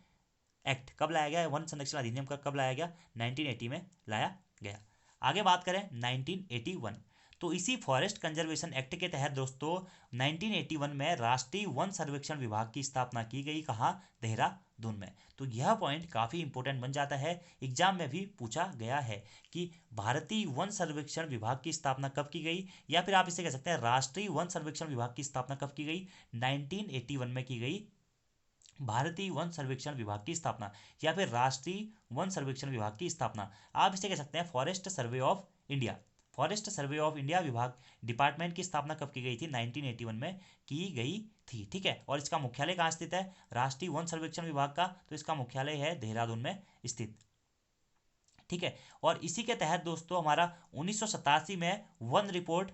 एक्ट कब लाया गया, वन संरक्षण अधिनियम का कब लाया गया, 1980 में लाया गया। आगे बात करें 1981, तो इसी फॉरेस्ट कंजर्वेशन एक्ट के तहत दोस्तों 1981 में राष्ट्रीय वन सर्वेक्षण विभाग की स्थापना की गई, कहाँ, देहरादून में। तो यह पॉइंट काफ़ी इंपॉर्टेंट बन जाता है, एग्जाम में भी पूछा गया है कि भारतीय वन सर्वेक्षण विभाग की स्थापना कब की गई, या फिर आप इसे कह सकते हैं राष्ट्रीय वन सर्वेक्षण विभाग की स्थापना कब की गई, 1981 में की गई भारतीय वन सर्वेक्षण विभाग की स्थापना, या फिर राष्ट्रीय वन सर्वेक्षण विभाग की स्थापना। आप इसे कह सकते हैं forest survey of India, forest survey of India विभाग डिपार्टमेंट की स्थापना कब की गई थी, 1981 में की गई थी, ठीक है। और इसका मुख्यालय कहाँ स्थित है, राष्ट्रीय वन सर्वेक्षण विभाग का, तो इसका मुख्यालय है देहरादून में स्थित, ठीक है। और इसी के तहत दोस्तों हमारा 1987 में वन रिपोर्ट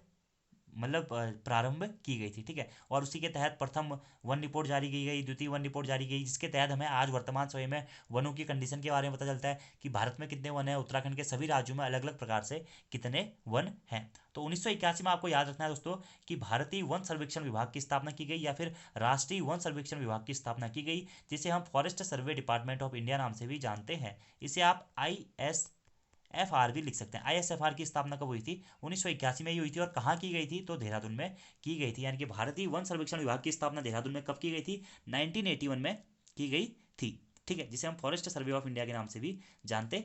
मतलब प्रारंभ की गई थी, ठीक है। और उसी के तहत प्रथम वन रिपोर्ट जारी की गई, द्वितीय वन रिपोर्ट जारी की गई, जिसके तहत हमें आज वर्तमान समय में वनों की कंडीशन के बारे में पता चलता है कि भारत में कितने वन हैं, उत्तराखंड के सभी राज्यों में अलग अलग प्रकार से कितने वन हैं। तो 1981 में आपको याद रखना है दोस्तों कि भारतीय वन सर्वेक्षण विभाग की स्थापना की गई, या फिर राष्ट्रीय वन सर्वेक्षण विभाग की स्थापना की गई, जिसे हम forest survey department of India नाम से भी जानते हैं। इसे आप ISFR भी लिख सकते हैं। ISFR की स्थापना कब हुई थी, 1981 में ही हुई थी। और कहाँ की गई थी, तो देहरादून में की गई थी। यानी कि भारतीय वन सर्वेक्षण विभाग की स्थापना देहरादून में कब की गई थी, 1981 में की गई थी, ठीक है, जिसे हम फॉरेस्ट सर्वे ऑफ इंडिया के नाम से भी जानते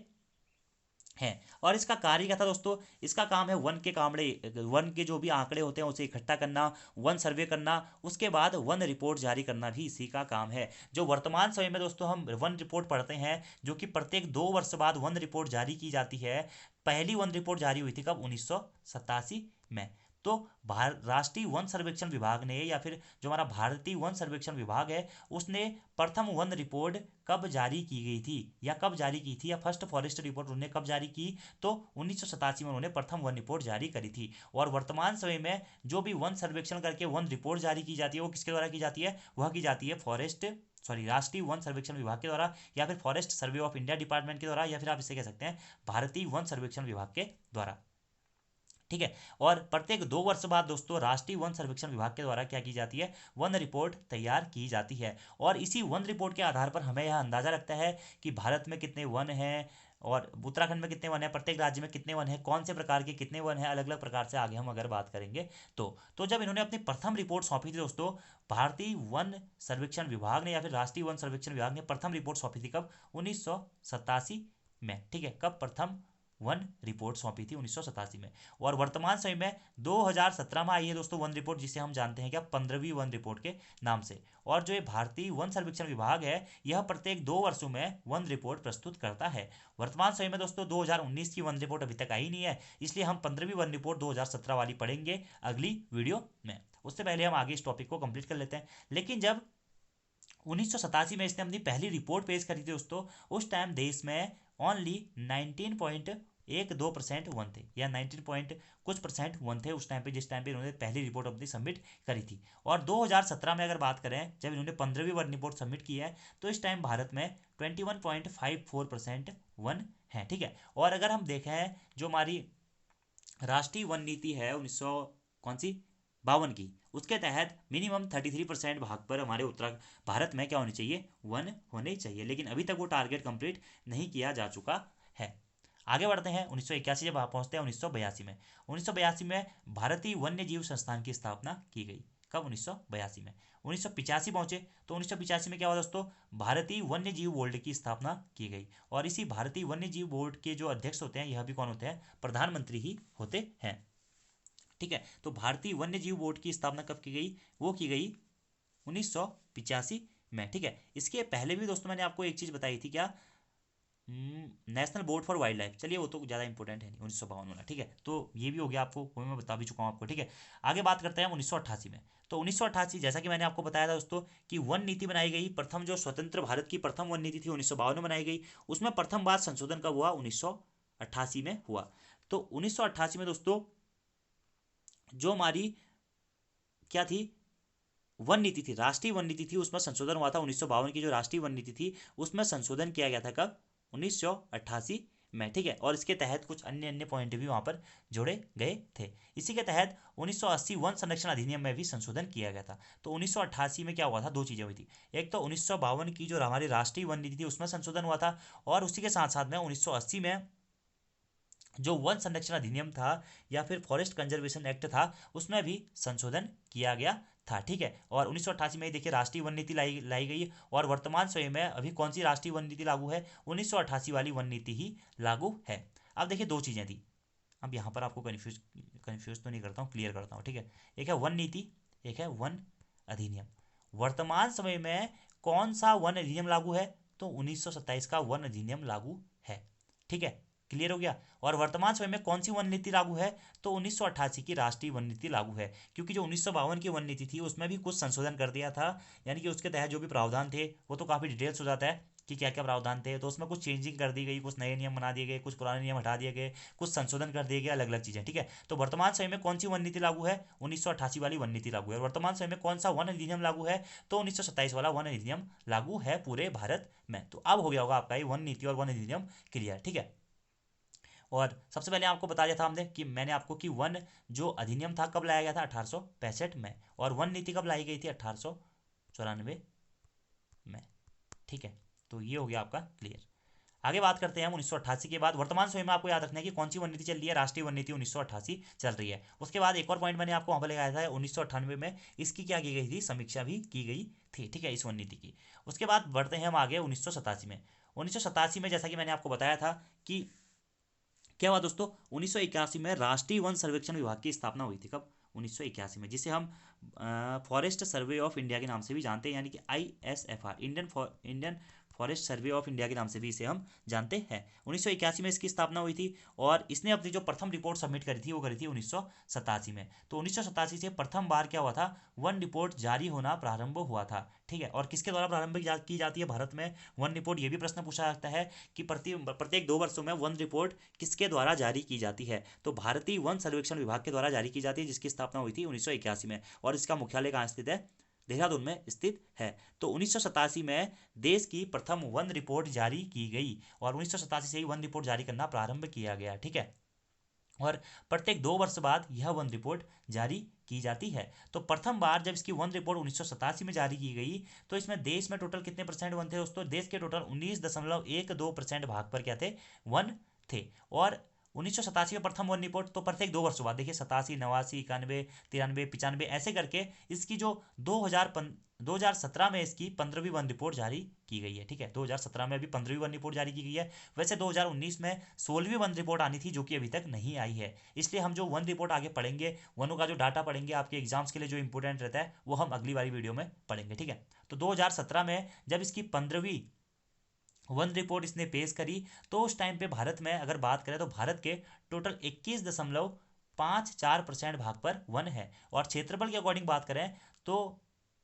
हैं। और इसका कार्य क्या था दोस्तों, इसका काम है वन के जो भी आंकड़े होते हैं उसे इकट्ठा करना, वन सर्वे करना, उसके बाद वन रिपोर्ट जारी करना भी इसी का काम है। जो वर्तमान समय में दोस्तों हम वन रिपोर्ट पढ़ते हैं, जो कि प्रत्येक 2 वर्ष बाद वन रिपोर्ट जारी की जाती है, पहली वन रिपोर्ट जारी हुई थी कब, 1987 में। तो राष्ट्रीय वन सर्वेक्षण विभाग ने, या फिर जो हमारा भारतीय वन सर्वेक्षण विभाग है, उसने प्रथम वन रिपोर्ट कब जारी की गई थी, या कब जारी की थी, या फर्स्ट फॉरेस्ट रिपोर्ट उन्होंने कब जारी की, तो 1987 में उन्होंने प्रथम वन रिपोर्ट जारी करी थी। और वर्तमान समय में जो भी वन सर्वेक्षण करके वन रिपोर्ट जारी की जाती है वो किसके द्वारा की जाती है, वह की जाती है राष्ट्रीय वन सर्वेक्षण विभाग के द्वारा, या फिर forest survey of India department के द्वारा, या फिर आप इसे कह सकते हैं भारतीय वन सर्वेक्षण विभाग के द्वारा, ठीक है। और प्रत्येक 2 वर्ष बाद दोस्तों राष्ट्रीय वन सर्वेक्षण विभाग के द्वारा क्या की जाती है, वन रिपोर्ट तैयार की जाती है। और इसी वन रिपोर्ट के आधार पर हमें यह अंदाजा लगता है कि भारत में कितने वन हैं, और उत्तराखंड में कितने वन है, प्रत्येक राज्य में कितने वन है, कौन से प्रकार के कितने वन है, अलग अलग प्रकार से आगे हम अगर बात करेंगे तो जब इन्होंने अपनी प्रथम रिपोर्ट सौंपी थी दोस्तों, भारतीय वन सर्वेक्षण विभाग ने या फिर राष्ट्रीय वन सर्वेक्षण विभाग ने प्रथम रिपोर्ट सौंपी थी कब, 1987 में। ठीक है, कब प्रथम वन रिपोर्ट सौंपी थी, 1987 में। और वर्तमान समय में 2017 में आई है दोस्तों वन रिपोर्ट, जिसे हम जानते हैं क्या, 15वीं वन रिपोर्ट के नाम से। और जो ये भारतीय वन सर्वेक्षण विभाग है, यह प्रत्येक 2 वर्षों में वन रिपोर्ट प्रस्तुत करता है। वर्तमान समय में दोस्तों 2019 की वन रिपोर्ट अभी तक आई नहीं है, इसलिए हम 15वीं वन रिपोर्ट 2017 वाली पढ़ेंगे अगली वीडियो में। उससे पहले हम आगे इस टॉपिक को कंप्लीट कर लेते हैं। लेकिन जब 1987 में इसने अपनी पहली रिपोर्ट पेश करी थी दोस्तों, उस टाइम देश में ओनली 19.12% वन थे, या 19 पॉइंट कुछ परसेंट वन थे उस टाइम पे, जिस टाइम पे इन्होंने पहली रिपोर्ट अपनी सबमिट करी थी। और 2017 में अगर बात करें, जब इन्होंने 15वीं वन रिपोर्ट सबमिट की है, तो इस टाइम भारत में 21.54% वन है। ठीक है, और अगर हम देखें जो हमारी राष्ट्रीय वन नीति है 1900 कौन सी 52 की, उसके तहत मिनिमम 33% भाग पर हमारे उत्तर भारत में क्या होने चाहिए, वन होने चाहिए। लेकिन अभी तक वो टारगेट कंप्लीट नहीं किया जा चुका है। आगे बढ़ते हैं 1981 जब आप पहुंचते हैं 1982 में। 1982 में भारतीय वन्य जीव संस्थान की स्थापना की गई। कब, 1982 में। 1985 पहुंचे तो 1985 में क्या हुआ दोस्तों, भारतीय वन्य जीव बोर्ड की स्थापना की गई। और इसी भारतीय वन्य जीव बोर्ड के जो अध्यक्ष होते हैं, यह भी कौन होते हैं, प्रधानमंत्री ही होते हैं। ठीक है, तो भारतीय वन्य जीव बोर्ड की स्थापना कब की गई, वो की गई 1985 में। ठीक है, इसके पहले भी दोस्तों मैंने आपको एक चीज बताई थी, क्या, national board for wild life. चलिए वो तो ज़्यादा इंपॉर्टेंट है नहीं, 1952 वाला। ठीक है, तो ये भी हो गया, आपको वो मैं बता भी चुका हूँ आपको। ठीक है, आगे बात करते हैं 1988 में। तो 1988 जैसा कि मैंने आपको बताया था दोस्तों कि वन नीति बनाई गई, प्रथम जो स्वतंत्र भारत की प्रथम वन नीति थी 1952 में बनाई गई। उसमें प्रथम बार संशोधन कब हुआ, 1988 में हुआ। तो 1988 में दोस्तों जो हमारी क्या थी, वन नीति थी, राष्ट्रीय वन नीति थी, उसमें संशोधन हुआ था। 1952 की जो राष्ट्रीय वन नीति थी उसमें संशोधन किया गया था कब, 1988 में। ठीक है, और इसके तहत कुछ अन्य अन्य पॉइंट भी वहां पर जोड़े गए थे। इसी के तहत 1980 वन संरक्षण अधिनियम में भी संशोधन किया गया था। तो 1988 में क्या हुआ था, दो चीजें हुई थी। एक तो 1952 की जो हमारी राष्ट्रीय वन नीति थी उसमें संशोधन हुआ था, और उसी के साथ साथ में 1980 में जो वन संरक्षण अधिनियम था या फिर फॉरेस्ट कंजर्वेशन एक्ट था, उसमें भी संशोधन किया गया था। ठीक है, और 1988 में देखिए राष्ट्रीय वन नीति लाई गई, और वर्तमान समय में अभी कौन सी राष्ट्रीय वन नीति लागू है, 1988 वाली वन नीति ही लागू है। अब देखिए दो चीज़ें थी, अब यहाँ पर आपको कन्फ्यूज तो नहीं करता हूँ, क्लियर करता हूँ। ठीक है, एक है वन नीति, एक है वन अधिनियम। वर्तमान समय में कौन सा वन अधिनियम लागू है, तो 1927 का वन अधिनियम लागू है। ठीक है, क्लियर हो गया। और वर्तमान समय में कौन सी वन नीति लागू है, तो 1988 की राष्ट्रीय वन नीति लागू है। क्योंकि जो 1952 की वन नीति थी उसमें भी कुछ संशोधन कर दिया था, यानी कि उसके तहत जो भी प्रावधान थे वो तो काफ़ी डिटेल्स हो जाता है कि क्या क्या प्रावधान थे, तो उसमें कुछ चेंजिंग कर दी गई, कुछ नए नियम बना दिए गए, कुछ पुराने नियम हटा दिए गए, कुछ संशोधन कर दिए गए, अलग अलग चीज़ें। ठीक है, तो वर्तमान समय में कौन सी वन नीति लागू है, 1988 वाली वन नीति लागू है। और वर्तमान समय में कौन सा वन अधिनियम लागू है, तो 1927 वाला वन अधिनियम लागू है पूरे भारत में। तो अब हो गया होगा आपका ये वन नीति और वन अधिनियम क्लियर। ठीक है, और सबसे पहले आपको बता दिया था हमने कि मैंने आपको कि वन जो अधिनियम था कब लाया गया था, 1865 में, और वन नीति कब लाई गई थी, 1894 में। ठीक है, तो ये हो गया आपका क्लियर। आगे बात करते हैं हम 1988 के बाद। वर्तमान समय में आपको याद रखना है कि कौन सी वन नीति चल रही है, राष्ट्रीय वन नीति 1988 चल रही है। उसके बाद एक और पॉइंट मैंने आपको वहां पर लगाया था, 1998 में इसकी क्या की गई थी, समीक्षा भी की गई थी। ठीक है, इस वन नीति की। उसके बाद बढ़ते हैं हम आगे 1987 में। 1987 में जैसा कि मैंने आपको बताया था कि क्या हुआ दोस्तों, 1981 में राष्ट्रीय वन सर्वेक्षण विभाग की स्थापना हुई थी। कब, 1981 में, जिसे हम फॉरेस्ट सर्वे ऑफ इंडिया के नाम से भी जानते हैं, यानी कि ISFR, Indian forest survey of India के नाम से भी इसे हम जानते हैं। 1981 में इसकी स्थापना हुई थी, और इसने अपनी जो प्रथम रिपोर्ट सबमिट करी थी वो करी थी 1987 में। तो 1987 से प्रथम बार क्या हुआ था, वन रिपोर्ट जारी होना प्रारंभ हुआ था। ठीक है, और किसके द्वारा प्रारंभ की जाती है भारत में वन रिपोर्ट, ये भी प्रश्न पूछा जाता है कि प्रत्येक 2 वर्षों में वन रिपोर्ट किसके द्वारा जारी की जाती है, तो भारतीय वन सर्वेक्षण विभाग के द्वारा जारी की जाती है, जिसकी स्थापना हुई थी 1981 में, और इसका मुख्यालय कहाँ स्थित है, देहरादून में स्थित है। तो 1987 में देश की प्रथम वन रिपोर्ट जारी की गई, और 1987 से ही वन रिपोर्ट जारी करना प्रारंभ किया गया। ठीक है, और प्रत्येक 2 वर्ष बाद यह वन रिपोर्ट जारी की जाती है। तो प्रथम बार जब इसकी वन रिपोर्ट 1987 में जारी की गई तो इसमें देश में टोटल कितने परसेंट वन थे दोस्तों? देश के टोटल 19.12% भाग पर क्या थे? वन थे। और 1987 में प्रथम वन रिपोर्ट, तो प्रत्येक 2 वर्षों बाद देखिए 87, 89, 91, 93, 95 ऐसे करके इसकी जो 2017 में इसकी 15वीं वन रिपोर्ट जारी की गई है। ठीक है, 2017 में अभी 15वीं वन रिपोर्ट जारी की गई है। वैसे 2019 में 16वीं वन रिपोर्ट आनी थी जो कि अभी तक नहीं आई है। इसलिए हम जो वन रिपोर्ट आगे पढ़ेंगे, वनों का जो डाटा पढ़ेंगे आपके एग्जाम्स के लिए जो इंपॉर्टेंट रहता है वो हम अगली वाली वीडियो में पढ़ेंगे। ठीक है, तो 2017 में जब इसकी 15वीं वन रिपोर्ट इसने पेश करी तो उस टाइम पे भारत में अगर बात करें तो भारत के टोटल 21.54% भाग पर वन है। और क्षेत्रफल के अकॉर्डिंग बात करें तो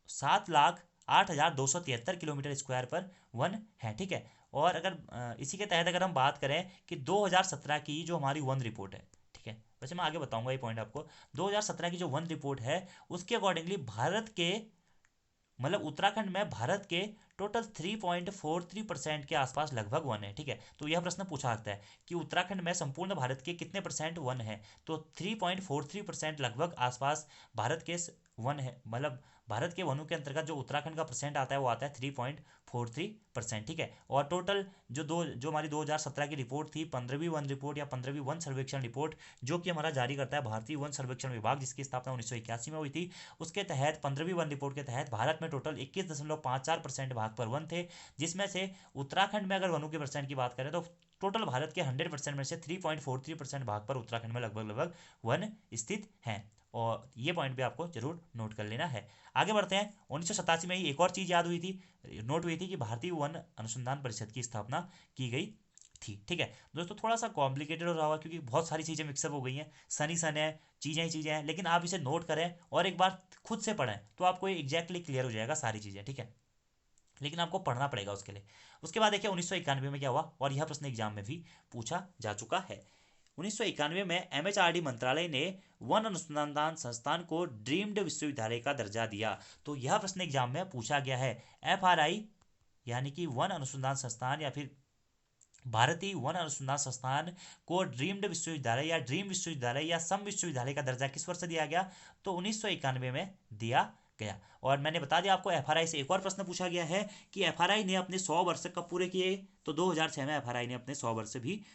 7,08,273 किलोमीटर स्क्वायर पर वन है। ठीक है, और अगर इसी के तहत अगर हम बात करें कि 2017 की जो हमारी वन रिपोर्ट है, ठीक है, वैसे मैं आगे बताऊंगा ये पॉइंट आपको। 2017 की जो वन रिपोर्ट है उसके अकॉर्डिंगली भारत के मतलब उत्तराखंड में भारत के टोटल 3.43% के आसपास लगभग वन है। ठीक है, तो यह प्रश्न पूछा जाता है कि उत्तराखंड में संपूर्ण भारत के कितने परसेंट वन है, तो 3.43% लगभग आसपास भारत के वन है। मतलब भारत के वनों के अंतर्गत जो उत्तराखंड का परसेंट आता है वो आता है 3.43%। ठीक है, और टोटल जो हमारी 2017 की रिपोर्ट थी, 15वीं वन रिपोर्ट या 15वीं वन सर्वेक्षण रिपोर्ट, जो कि हमारा जारी करता है भारतीय वन सर्वेक्षण विभाग, जिसकी स्थापना 1981 में हुई थी, उसके तहत 15वीं वन रिपोर्ट के तहत भारत में टोटल 21.54% भाग पर वन थे, जिसमें से उत्तराखंड में अगर वनों के परसेंट की बात करें तो टोटल भारत के 100% में से 3.43% भाग पर उत्तराखंड में लगभग लगभग वन स्थित हैं। और ये पॉइंट भी आपको जरूर नोट कर लेना है। आगे बढ़ते हैं। 1987 में ही एक और चीज़ याद हुई थी, नोट हुई थी कि भारतीय वन अनुसंधान परिषद की स्थापना की गई थी। ठीक है दोस्तों, थोड़ा सा कॉम्प्लिकेटेड हो रहा होगा क्योंकि बहुत सारी चीज़ें मिक्सअप हो गई हैं, सनी सन है, चीज़ें ही चीज़ें हैं, लेकिन आप इसे नोट करें और एक बार खुद से पढ़ें तो आपको ये एग्जैक्टली क्लियर हो जाएगा सारी चीज़ें। ठीक है, लेकिन आपको पढ़ना पड़ेगा उसके लिए। उसके बाद देखिए 1991 में क्या हुआ, और यह प्रश्न एग्जाम में भी पूछा जा चुका है। 1991 में एमएचआरडी मंत्रालय ने वन अनुसंधान संस्थान को ड्रीम्ड विश्वविद्यालय का दर्जा दिया। तो यह प्रश्न एग्जाम में पूछा गया है। एफआरआई यानी कि वन अनुसंधान संस्थान या फिर भारतीय वन अनुसंधान संस्थान को ड्रीम्ड विश्वविद्यालय या ड्रीम विश्वविद्यालय या सम विश्वविद्यालय का दर्जा किस वर्ष दिया गया, तो 1991 में दिया गया। और मैंने बता दिया आपको एफआरआई से एक और प्रश्न पूछा गया है कि एफआरआई ने अपने 100 वर्ष कब पूरे किए, तो 2006 में एफआरआई ने अपने 100 वर्ष भी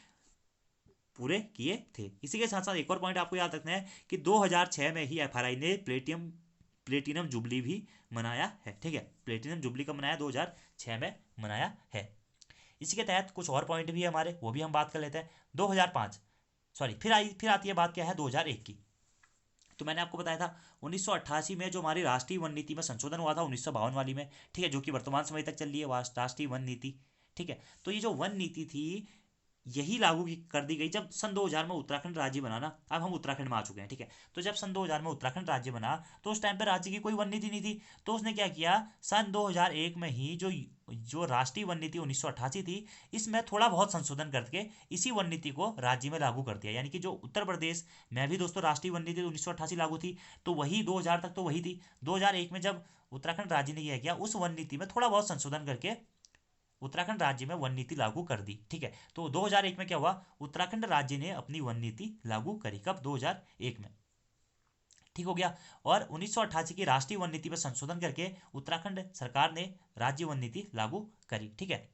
पूरे किए थे। इसी के साथ साथ एक और पॉइंट आपको याद रखना है कि 2006 में ही एफआरआई ने प्लेटिनम जुबली भी मनाया है। ठीक है, प्लेटिनम जुबली कब मनाया, 2006 में मनाया है। इसी के तहत कुछ और पॉइंट भी है हमारे, वो भी हम बात कर लेते हैं। 2005 सॉरी फिर आती है बात क्या है 2001 की। तो मैंने आपको बताया था 1988 में जो हमारी राष्ट्रीय वन नीति में संशोधन हुआ था 1952 वाली में, ठीक है, जो कि वर्तमान समय तक चल रही है राष्ट्रीय वन नीति। ठीक है, तो ये जो वन नीति थी यही लागू कर दी गई जब सन 2000 में उत्तराखंड राज्य बना ना। अब हम उत्तराखंड में आ चुके हैं। ठीक है, तो जब सन 2000 में उत्तराखंड राज्य बना तो उस टाइम पर राज्य की कोई वन नीति नहीं थी। तो उसने क्या किया, सन 2001 में ही जो राष्ट्रीय वन नीति 1988 थी, इसमें थोड़ा बहुत संशोधन करके इसी वन नीति को राज्य में लागू कर दिया। यानी कि जो उत्तर प्रदेश में भी दोस्तों राष्ट्रीय वन नीति 1988 लागू थी, तो वही 2000 तक तो वही थी। 2001 में जब उत्तराखंड राज्य ने किया उस वन नीति में थोड़ा बहुत संशोधन करके उत्तराखंड राज्य में वन नीति लागू कर दी। ठीक है, तो 2001 में क्या हुआ, उत्तराखंड राज्य ने अपनी वन नीति लागू करी। कब, 2001 में। ठीक हो गया। और 1988 की राष्ट्रीय वन नीति में संशोधन करके उत्तराखंड सरकार ने राज्य वन नीति लागू करी। ठीक है,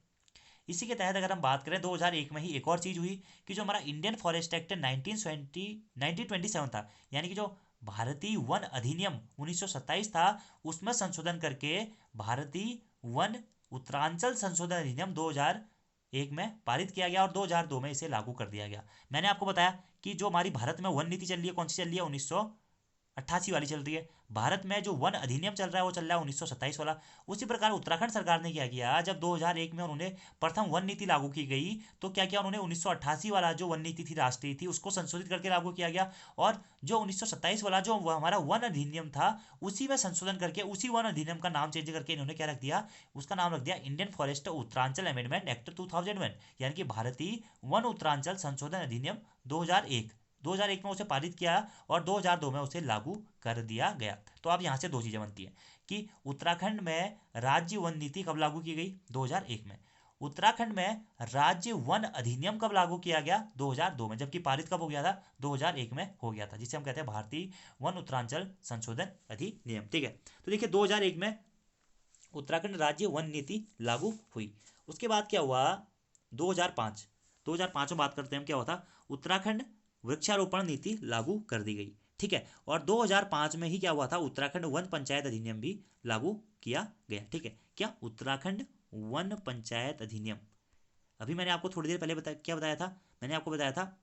इसी के तहत अगर हम बात करें 2001 में ही एक और चीज हुई कि जो हमारा इंडियन फॉरेस्ट एक्ट 1927 था, यानी कि जो भारतीय वन अधिनियम 1927 था, उसमें संशोधन करके भारतीय वन उत्तरांचल संशोधन अधिनियम 2001 में पारित किया गया और 2002 में इसे लागू कर दिया गया। मैंने आपको बताया कि जो हमारी भारत में वन नीति चल रही है, कौन सी चल रही है, 1988 वाली चल रही है। भारत में जो वन अधिनियम चल रहा है वो चल रहा है 1927 वाला। उसी प्रकार उत्तराखंड सरकार ने क्या किया, जब 2001 में उन्होंने प्रथम वन नीति लागू की गई तो क्या किया उन्होंने, 1988 वाला जो वन नीति थी राष्ट्रीय थी उसको संशोधित करके लागू किया गया। और जो 1927 वाला जो हमारा वन अधिनियम था उसी में संशोधन करके उसी वन अधिनियम का नाम चेंज करके इन्होंने क्या रख दिया, उसका नाम रख दिया Indian forest Uttaranchal amendment act 2001, यानी कि भारतीय वन उत्तरांचल संशोधन अधिनियम 2001 में उसे पारित किया और 2002 में उसे लागू कर दिया गया। तो अब यहाँ से दो चीज़ें बनती हैं कि उत्तराखंड में राज्य वन नीति कब लागू की गई, 2001 में, उत्तराखंड में राज्य वन अधिनियम कब लागू किया गया? 2002 में। जबकि पारित कब हो गया था? 2001 में हो गया था, जिसे हम कहते हैं भारतीय वन उत्तरांचल संशोधन अधिनियम। ठीक है, तो देखिए 2001 में उत्तराखंड राज्य वन नीति लागू हुई। उसके बाद क्या हुआ? 2005 में बात करते हैं हम, क्या हुआ था? उत्तराखंड वृक्षारोपण नीति लागू कर दी गई। ठीक है, और 2005 में ही क्या हुआ था? उत्तराखंड वन पंचायत अधिनियम भी लागू किया गया। ठीक है, क्या? उत्तराखंड वन पंचायत अधिनियम। अभी मैंने आपको थोड़ी देर पहले क्या बताया था? मैंने आपको बताया था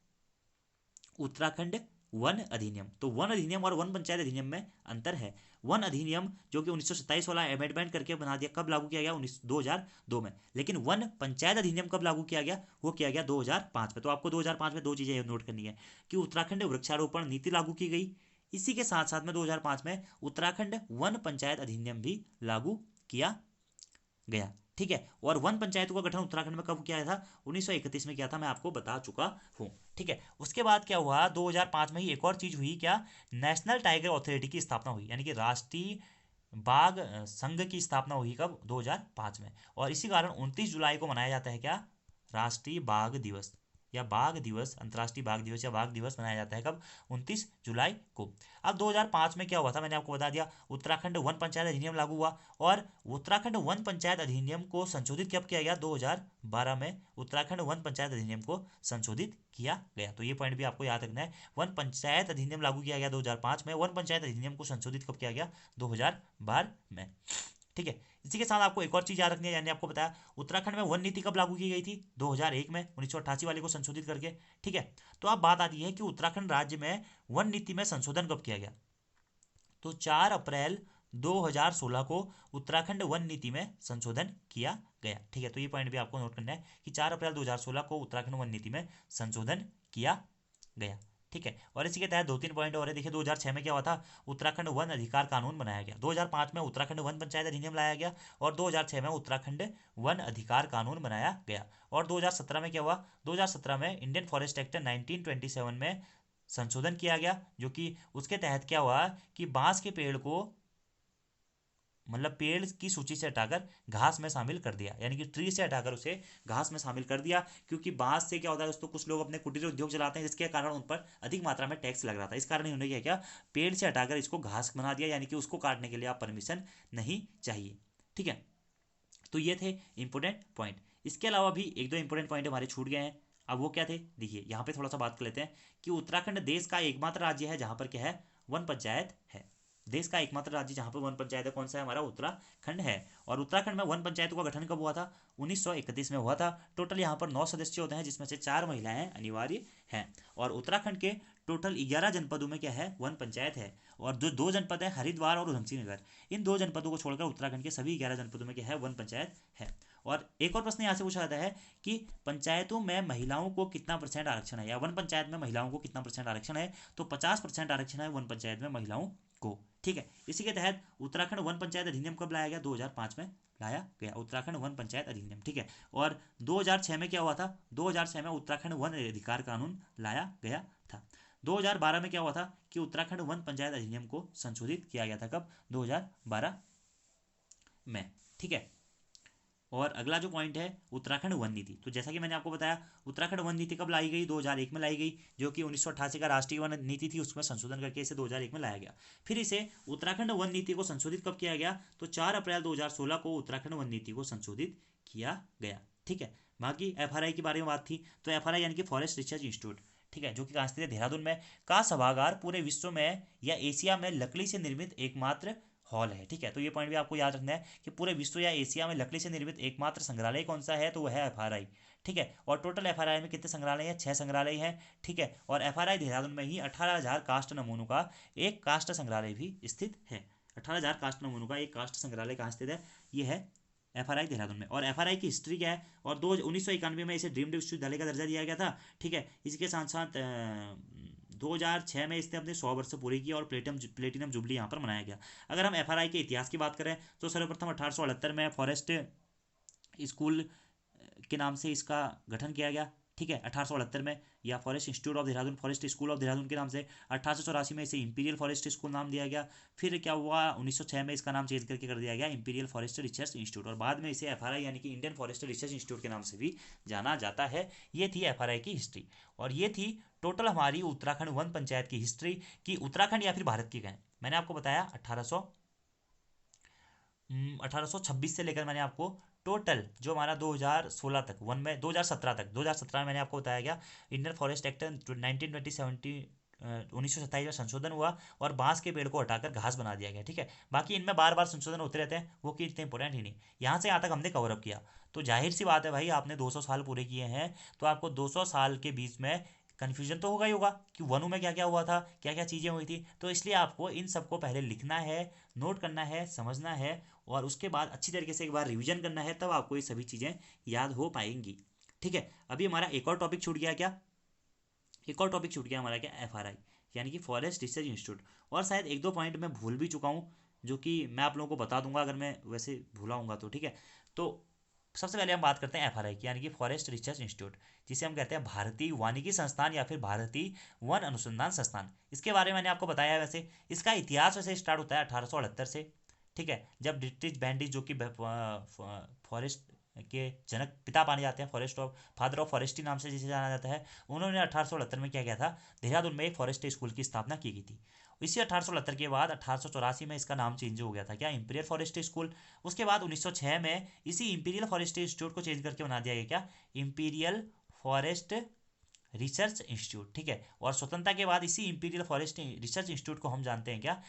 उत्तराखंड वन अधिनियम। तो वन अधिनियम और वन पंचायत अधिनियम में अंतर है। वन अधिनियम जो कि 1927 वाला अमेंडमेंट करके बना दिया, कब लागू किया गया? 2002 में। लेकिन वन पंचायत अधिनियम कब लागू किया गया? वो किया गया 2005 में। तो आपको 2005 में दो चीजें नोट करनी है कि उत्तराखंड वृक्षारोपण नीति लागू की गई, इसी के साथ साथ में 2005 में उत्तराखंड वन पंचायत अधिनियम भी लागू किया गया। ठीक है, और वन पंचायतों का गठन उत्तराखंड में कब किया था? 1931 में किया था, मैं आपको बता चुका हूँ। ठीक है, उसके बाद क्या हुआ? 2005 में ही एक और चीज हुई, क्या? नेशनल टाइगर अथॉरिटी की स्थापना हुई, यानी कि राष्ट्रीय बाघ संघ की स्थापना हुई। कब? 2005 में। और इसी कारण 29 जुलाई को मनाया जाता है क्या? राष्ट्रीय बाघ दिवस या बाघ दिवस, अंतर्राष्ट्रीय बाघ दिवस या बाघ दिवस मनाया जाता है कब? 29 जुलाई को। अब 2005 में क्या हुआ था? मैंने आपको बता दिया, उत्तराखंड वन पंचायत अधिनियम लागू हुआ। और उत्तराखंड वन पंचायत अधिनियम को संशोधित कब किया गया? 2012 में उत्तराखंड वन पंचायत अधिनियम को संशोधित किया गया। तो ये पॉइंट भी आपको याद रखना है। वन पंचायत अधिनियम लागू किया गया 2005 में, वन पंचायत अधिनियम को संशोधित कब किया गया? 2012 में। ठीक है, इसी के साथ आपको एक और चीज याद रखनी है, यानी आपको बताया उत्तराखंड में वन नीति कब लागू की गई थी? 2001 में, 1988 वाले को संशोधित करके। ठीक है, तो अब बात आती है कि उत्तराखंड राज्य में वन नीति में संशोधन कब किया गया? तो 4 अप्रैल 2016 को उत्तराखंड वन नीति में संशोधन किया गया। ठीक है, तो ये पॉइंट भी आपको नोट करना है कि 4 अप्रैल 2016 को उत्तराखंड वन नीति में संशोधन किया गया। ठीक है, और इसी के तहत 2-3 पॉइंट और है। देखिए 2006 में क्या हुआ था? उत्तराखंड वन अधिकार कानून बनाया गया। 2005 में उत्तराखंड वन पंचायत अधिनियम लाया गया और 2006 में उत्तराखंड वन अधिकार कानून बनाया गया। और 2017 में क्या हुआ? 2017 में इंडियन फॉरेस्ट एक्ट 1927 में संशोधन किया गया, जो कि उसके तहत क्या हुआ कि बांस के पेड़ को, मतलब पेड़ की सूची से हटाकर घास में शामिल कर दिया, यानी कि ट्री से हटाकर उसे घास में शामिल कर दिया। क्योंकि बांस से क्या होता है दोस्तों, कुछ लोग अपने कुटीर उद्योग चलाते हैं, जिसके कारण उन पर अधिक मात्रा में टैक्स लग रहा था। इस कारण उन्होंने क्या किया? पेड़ से हटाकर इसको घास बना दिया, यानी कि उसको काटने के लिए आप परमिशन नहीं चाहिए। ठीक है, तो ये थे इंपोर्टेंट पॉइंट। इसके अलावा भी एक दो इंपोर्टेंट पॉइंट हमारे छूट गए हैं। अब वो क्या थे? देखिए यहाँ पे थोड़ा सा बात कर लेते हैं कि उत्तराखंड देश का एकमात्र राज्य है जहाँ पर क्या है? वन पंचायत है। देश का एकमात्र राज्य जहाँ पर वन पंचायत है, कौन सा है? हमारा उत्तराखंड है। और उत्तराखंड में वन पंचायतों का गठन कब हुआ था? 1931 में हुआ था। टोटल यहाँ पर 9 सदस्य होते हैं, जिसमें से 4 महिलाएं अनिवार्य हैं। और उत्तराखंड के टोटल 11 जनपदों में क्या है? वन पंचायत है। और जो 2 जनपद हैं, हरिद्वार और उधमसिंह नगर, इन 2 जनपदों को छोड़कर उत्तराखंड के सभी 11 जनपदों में क्या है? वन पंचायत है। और एक और प्रश्न यहाँ से पूछा जाता है कि पंचायतों में महिलाओं को कितना % आरक्षण है, या वन पंचायत में महिलाओं को कितना % आरक्षण है? तो 50% आरक्षण है वन पंचायत में महिलाओं को। ठीक है, इसी के तहत उत्तराखंड वन पंचायत अधिनियम कब लाया गया? 2005 में लाया गया, उत्तराखंड वन पंचायत अधिनियम। ठीक है, और 2006 में क्या हुआ था? 2006 में उत्तराखंड वन अधिकार कानून लाया गया था। 2012 में क्या हुआ था कि उत्तराखंड वन पंचायत अधिनियम को संशोधित किया गया था। कब? 2012 में। ठीक है, और अगला जो पॉइंट है उत्तराखंड वन नीति। तो जैसा कि मैंने आपको बताया, उत्तराखंड वन नीति कब लाई गई? 2001 में लाई गई, जो कि 1988 का राष्ट्रीय वन नीति थी, उसमें संशोधन करके इसे 2001 में लाया गया। फिर इसे उत्तराखंड वन नीति को संशोधित कब किया गया? तो 4 अप्रैल 2016 को उत्तराखंड वन नीति को संशोधित किया गया। ठीक है, बाकी FRI के बारे में बात थी, तो FRI यानी कि फॉरेस्ट रिसर्च इंस्टीट्यूट, ठीक है, जो कि कहाँ स्थित है? देहरादून में, का सभागार पूरे विश्व में या एशिया में लकड़ी से निर्मित एकमात्र हॉल है। ठीक है, तो ये पॉइंट भी आपको याद रखना है कि पूरे विश्व या एशिया में लकड़ी से निर्मित एकमात्र संग्रहालय कौन सा है? तो वह है FRI। ठीक है, और टोटल FRI में कितने संग्रहालय हैं? 6 संग्रहालय हैं। ठीक है, और FRI देहरादून में ही 18,000 काष्ठ नमूनों का एक काष्ठ संग्रहालय भी स्थित है। 18,000 काष्ठ नमूनों का एक काष्ठ संग्रहालय कहाँ स्थित है? ये है FRI देहरादून में। और FRI की हिस्ट्री क्या है? और 1991 में इसे ड्रीम्ड विश्वविद्यालय का दर्जा दिया गया था। ठीक है, इसके साथ साथ 2006 में इसने अपने 100 वर्ष पूरी की और प्लेटिनम जुबली यहाँ पर मनाया गया। अगर हम FRI के इतिहास की बात करें तो सर्वप्रथम 1878 में फॉरेस्ट स्कूल के नाम से इसका गठन किया गया। ठीक है, 1878 में, या forest institute of Dehradun, forest school of Dehradun के नाम से। 1884 में इसे इंपीरियल फॉरेस्ट स्कूल नाम दिया गया। फिर क्या हुआ, 1906 में इसका नाम चेंज करके कर दिया गया इंपीरियल फॉरेस्ट रिसर्च इंस्टीट्यूट, और बाद में इसे एफआरआई यानी कि इंडियन फॉरेस्ट रिसर्च इंस्टीट्यूट के नाम से भी जाना जाता है। ये थी एफआरआई की हिस्ट्री, और ये थी टोटल हमारी उत्तराखंड वन पंचायत की हिस्ट्री, कि उत्तराखंड या फिर भारत की कहें। मैंने आपको बताया 1826 से लेकर मैंने आपको टोटल जो हमारा 2016 तक, वन में 2017 में मैंने आपको बताया गया इंडियन फॉरेस्ट एक्ट 1927 में संशोधन हुआ, और बांस के पेड़ को हटाकर घास बना दिया गया। ठीक है, बाकी इनमें बार बार संशोधन होते रहते हैं, वो कि इतने इंपॉर्टेंट ही नहीं। यहाँ से यहाँ तक हमने कवर अप किया, तो जाहिर सी बात है भाई, आपने 200 साल पूरे किए हैं, तो आपको 200 साल के बीच में कन्फ्यूजन तो होगा ही होगा कि वनों में क्या क्या हुआ था, क्या क्या चीज़ें हुई थी। तो इसलिए आपको इन सबको पहले लिखना है, नोट करना है, समझना है, और उसके बाद अच्छी तरीके से एक बार रिवीजन करना है, तब आपको ये सभी चीज़ें याद हो पाएंगी। ठीक है, अभी हमारा एक और टॉपिक छूट गया, क्या एक और टॉपिक छूट गया हमारा, क्या एफआरआई यानी कि फॉरेस्ट रिसर्च इंस्टीट्यूट। और शायद एक दो पॉइंट मैं भूल भी चुका हूँ, जो कि मैं आप लोगों को बता दूंगा अगर मैं वैसे भूला हूँगा तो। ठीक है, तो सबसे पहले हम बात करते हैं एफआरआई की, यानी कि फॉरेस्ट रिसर्च इंस्टीट्यूट, जिसे हम कहते हैं भारतीय वानिकी संस्थान या फिर भारतीय वन अनुसंधान संस्थान। इसके बारे में मैंने आपको बताया है। वैसे इसका इतिहास वैसे स्टार्ट होता है 1878 से। ठीक है, जब ब्रिटिश बैंडिज, जो कि फॉरेस्ट के जनक पिता माने जाते हैं, forest of father of forestry नाम से जिसे जाना जाता है, उन्होंने 1878 में क्या किया था, देहरादून में एक फॉरेस्ट स्कूल की स्थापना की गई थी। इसी 1878 के बाद 1884 में इसका नाम चेंज हो गया था, क्या, इंपीरियल फॉरेस्ट स्कूल। उसके बाद 1906 में इसी इंपीरियल फॉरेस्ट इंस्टीट्यूट को चेंज करके बना दिया गया, क्या, इंपीरियल फॉरेस्ट रिसर्च इंस्टीट्यूट। ठीक है, और स्वतंत्रता के बाद इसी इंपीरियल फॉरेस्ट रिसर्च इंस्टीट्यूट को हम जानते हैं, क्या,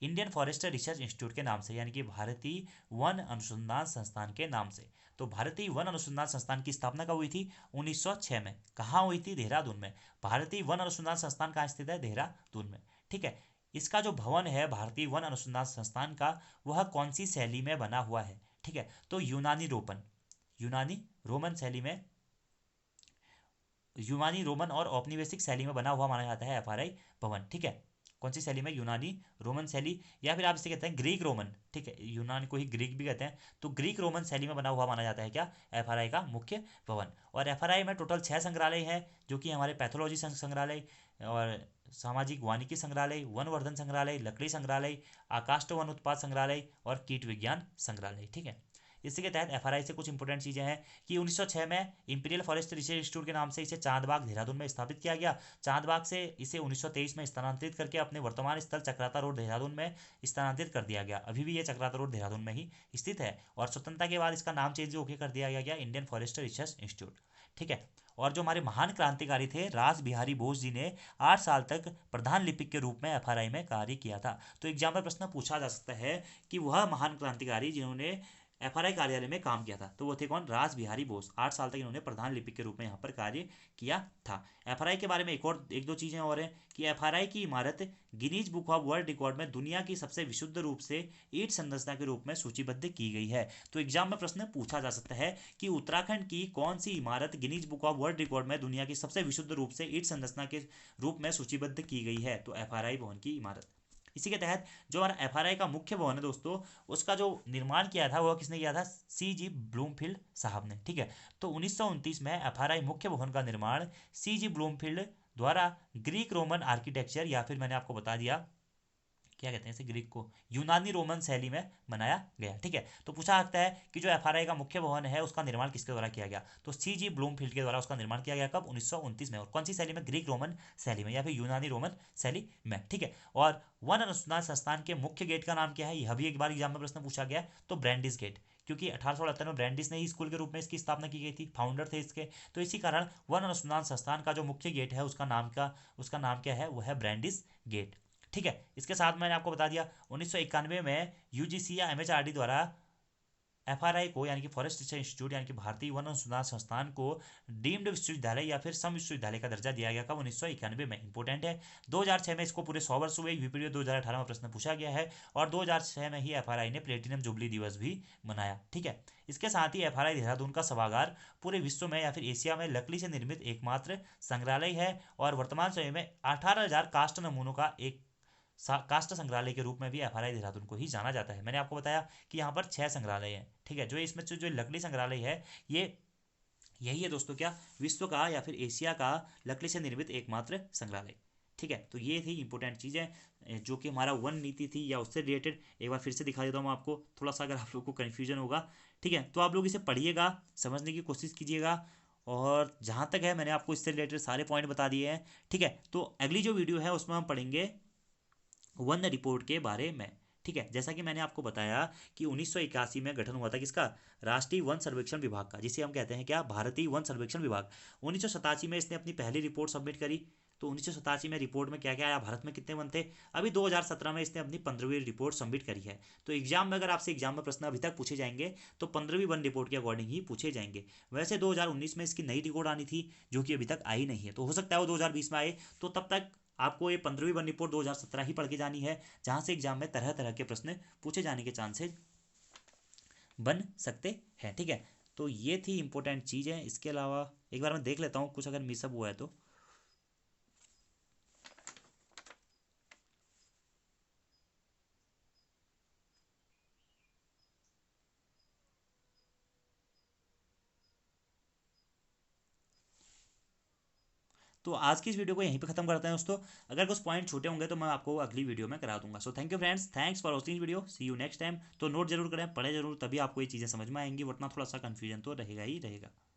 इंडियन फॉरेस्ट रिसर्च इंस्टीट्यूट के नाम से, यानी कि भारतीय वन अनुसंधान संस्थान के नाम से। तो भारतीय वन अनुसंधान संस्थान की स्थापना कब हुई थी, 1906 में। कहाँ हुई थी, देहरादून में। भारतीय वन अनुसंधान संस्थान कहाँ स्थित है, देहरादून में। ठीक है, इसका जो भवन है भारतीय वन अनुसंधान संस्थान का, वह कौन सी शैली में बना हुआ है। ठीक है, तो यूनानी रोमन शैली में, यूनानी रोमन और औपनिवेशिक शैली में बना हुआ माना जाता है एफआरआई भवन। ठीक है, कौन सी शैली में, यूनानी रोमन शैली, या फिर आप इसे कहते हैं ग्रीक रोमन। ठीक है, यूनान को ही ग्रीक भी कहते हैं, तो ग्रीक रोमन शैली में बना हुआ माना जाता है, क्या, एफआरआई का मुख्य भवन। और एफआरआई में टोटल 6 संग्रहालय हैं, जो कि हमारे पैथोलॉजी संग्रहालय, और सामाजिक वानिकी संग्रहालय, वनवर्धन संग्रहालय, लकड़ी संग्रहालय, आकाष्ठ वन उत्पाद संग्रहालय, और कीट विज्ञान संग्रहालय। ठीक है, इसी के तहत एफआरआई से कुछ इंपोर्टेंट चीज़ें हैं कि 1906 में इंपीरियल फॉरेस्ट रिसर्च इंस्टीट्यूट के नाम से इसे चांदबाग देहरादून में स्थापित किया गया। चांदबाग से इसे 1923 में स्थानांतरित करके अपने वर्तमान स्थल चक्राता रोड देहरादून में स्थानांतरित कर दिया गया। अभी भी ये चक्राता रोड देहरादून में ही स्थित है, और स्वतंत्रता के बाद इसका नाम चेंज होकर कर दिया गया इंडियन फॉरेस्ट रिसर्च इंस्टीट्यूट। ठीक है, और जो हमारे महान क्रांतिकारी थे रास बिहारी बोस जी ने 8 साल तक प्रधान लिपिक के रूप में एफआरआई में कार्य किया था। तो एग्जाम में प्रश्न पूछा जा सकता है कि वह महान क्रांतिकारी जिन्होंने एफआरआई कार्यालय में काम किया था, तो वो थे कौन, रास बिहारी बोस। 8 साल तक इन्होंने प्रधान लिपिक के रूप में यहाँ पर कार्य किया था। एफआरआई के बारे में एक दो चीज़ें और हैं कि एफआरआई की इमारत Guinness book of world record में दुनिया की सबसे विशुद्ध रूप से ईंट संरचना के रूप में सूचीबद्ध की गई है। तो एग्जाम में प्रश्न पूछा जा सकता है कि उत्तराखंड की कौन सी इमारत Guinness book of world record में दुनिया की सबसे विशुद्ध रूप से ईंट संरचना के रूप में सूचीबद्ध की गई है, तो एफआरआई भवन की इमारत। इसी के तहत जो हमारा एफआरआई का मुख्य भवन है दोस्तों, उसका जो निर्माण किया था वह किसने किया था, सीजी ब्लूमफील्ड साहब ने। ठीक है, तो 1929 में एफआरआई मुख्य भवन का निर्माण सीजी ब्लूमफील्ड द्वारा ग्रीक रोमन आर्किटेक्चर, या फिर मैंने आपको बता दिया क्या कहते हैं इसे, ग्रीक को यूनानी रोमन शैली में बनाया गया। ठीक है, तो पूछा जाता है कि जो एफआरआई का मुख्य भवन है उसका निर्माण किसके द्वारा किया गया, तो सीजी ब्लूमफील्ड के द्वारा उसका निर्माण किया गया। कब, 1929 में। और कौन सी शैली में, ग्रीक रोमन शैली में या फिर यूनानी रोमन शैली में। ठीक है, और वन अनुसंधान संस्थान के मुख्य गेट का नाम क्या है, यह भी एक बार एग्जाम में प्रश्न पूछा गया, तो ब्रांडिस गेट, क्योंकि 1878 में ब्रांडिस ने ही स्कूल के रूप में इसकी स्थापना की गई थी, फाउंडर थे इसके। तो इसी कारण वन अनुसंधान संस्थान का जो मुख्य गेट है उसका नाम क्या है, वह है ब्रांडिस गेट। ठीक है, इसके साथ मैंने आपको बता दिया 1991 में यूजीसी या एमएचआरडी द्वारा एफआरआई को, यानी कि फॉरेस्ट रिसर्च इंस्टीट्यूट यानी कि भारतीय वन अनुसंधान संस्थान को डीम्ड विश्वविद्यालय या फिर सम विश्वविद्यालय का दर्जा दिया गया। कब, 1991 में। इंपॉर्टेंट है, 2006 में इसको पूरे 100 वर्ष हुए, यूपीडीओ 2018 में प्रश्न पूछा गया है, और 2006 में ही एफआरआई ने प्लेटिनम जुबली दिवस भी मनाया। ठीक है, इसके साथ ही एफआरआई देहरादून का सभागार पूरे विश्व में या फिर एशिया में लकड़ी से निर्मित एकमात्र संग्रहालय है, और वर्तमान समय में 18,000 कास्ट नमूनों का एक कास्ट संग्रहालय के रूप में भी एफआरआई देहरादून को ही जाना जाता है। मैंने आपको बताया कि यहाँ पर 6 संग्रहालय हैं। ठीक है, जो इसमें जो लकड़ी संग्रहालय है, यही है दोस्तों क्या, विश्व का या फिर एशिया का लकड़ी से निर्मित एकमात्र संग्रहालय। ठीक है, तो ये थी इंपॉर्टेंट चीज़ें जो कि हमारा वन नीति थी या उससे रिलेटेड। एक बार फिर से दिखा देता हूँ मैं आपको, थोड़ा सा अगर आप लोग को कन्फ्यूजन होगा। ठीक है, तो आप लोग इसे पढ़िएगा, समझने की कोशिश कीजिएगा। और जहाँ तक है मैंने आपको इससे रिलेटेड सारे पॉइंट बता दिए हैं। ठीक है, तो अगली जो वीडियो है उसमें हम पढ़ेंगे वन रिपोर्ट के बारे में। ठीक है, जैसा कि मैंने आपको बताया कि 1981 में गठन हुआ था किसका, राष्ट्रीय वन सर्वेक्षण विभाग का, जिसे हम कहते हैं क्या, भारतीय वन सर्वेक्षण विभाग। 1987 में इसने अपनी पहली रिपोर्ट सबमिट करी। तो 1987 में रिपोर्ट में क्या क्या आया, भारत में कितने वन थे। अभी 2017 में इसने अपनी 15वीं रिपोर्ट सबमिट करी है। तो एग्जाम में अगर आपसे एग्जाम में प्रश्न अभी तक पूछे जाएंगे तो 15वीं वन रिपोर्ट के अकॉर्डिंग ही पूछे जाएंगे। वैसे 2019 में इसकी नई रिपोर्ट आनी थी जो कि अभी तक आई नहीं है, तो हो सकता है वो 2020 में आए। तो तब तक आपको ये 15वीं वन रिपोर्ट 2017 ही पढ़ के जानी है, जहां से एग्जाम में तरह तरह के प्रश्न पूछे जाने के चांसेस बन सकते हैं। ठीक है, तो ये थी इंपॉर्टेंट चीज़ है। इसके अलावा एक बार मैं देख लेता हूँ कुछ अगर मिसअप हुआ है तो। तो आज की इस वीडियो को यहीं पे खत्म करते हैं दोस्तों। अगर कुछ पॉइंट छोटे होंगे तो मैं आपको अगली वीडियो में करा दूंगा। So thank you friends, thanks for watching video, see you next time. तो नोट जरूर करें, पढ़े जरूर, तभी आपको ये चीज़ें समझ में आएंगी, वरना थोड़ा सा कन्फ्यूजन तो रहेगा ही रहेगा।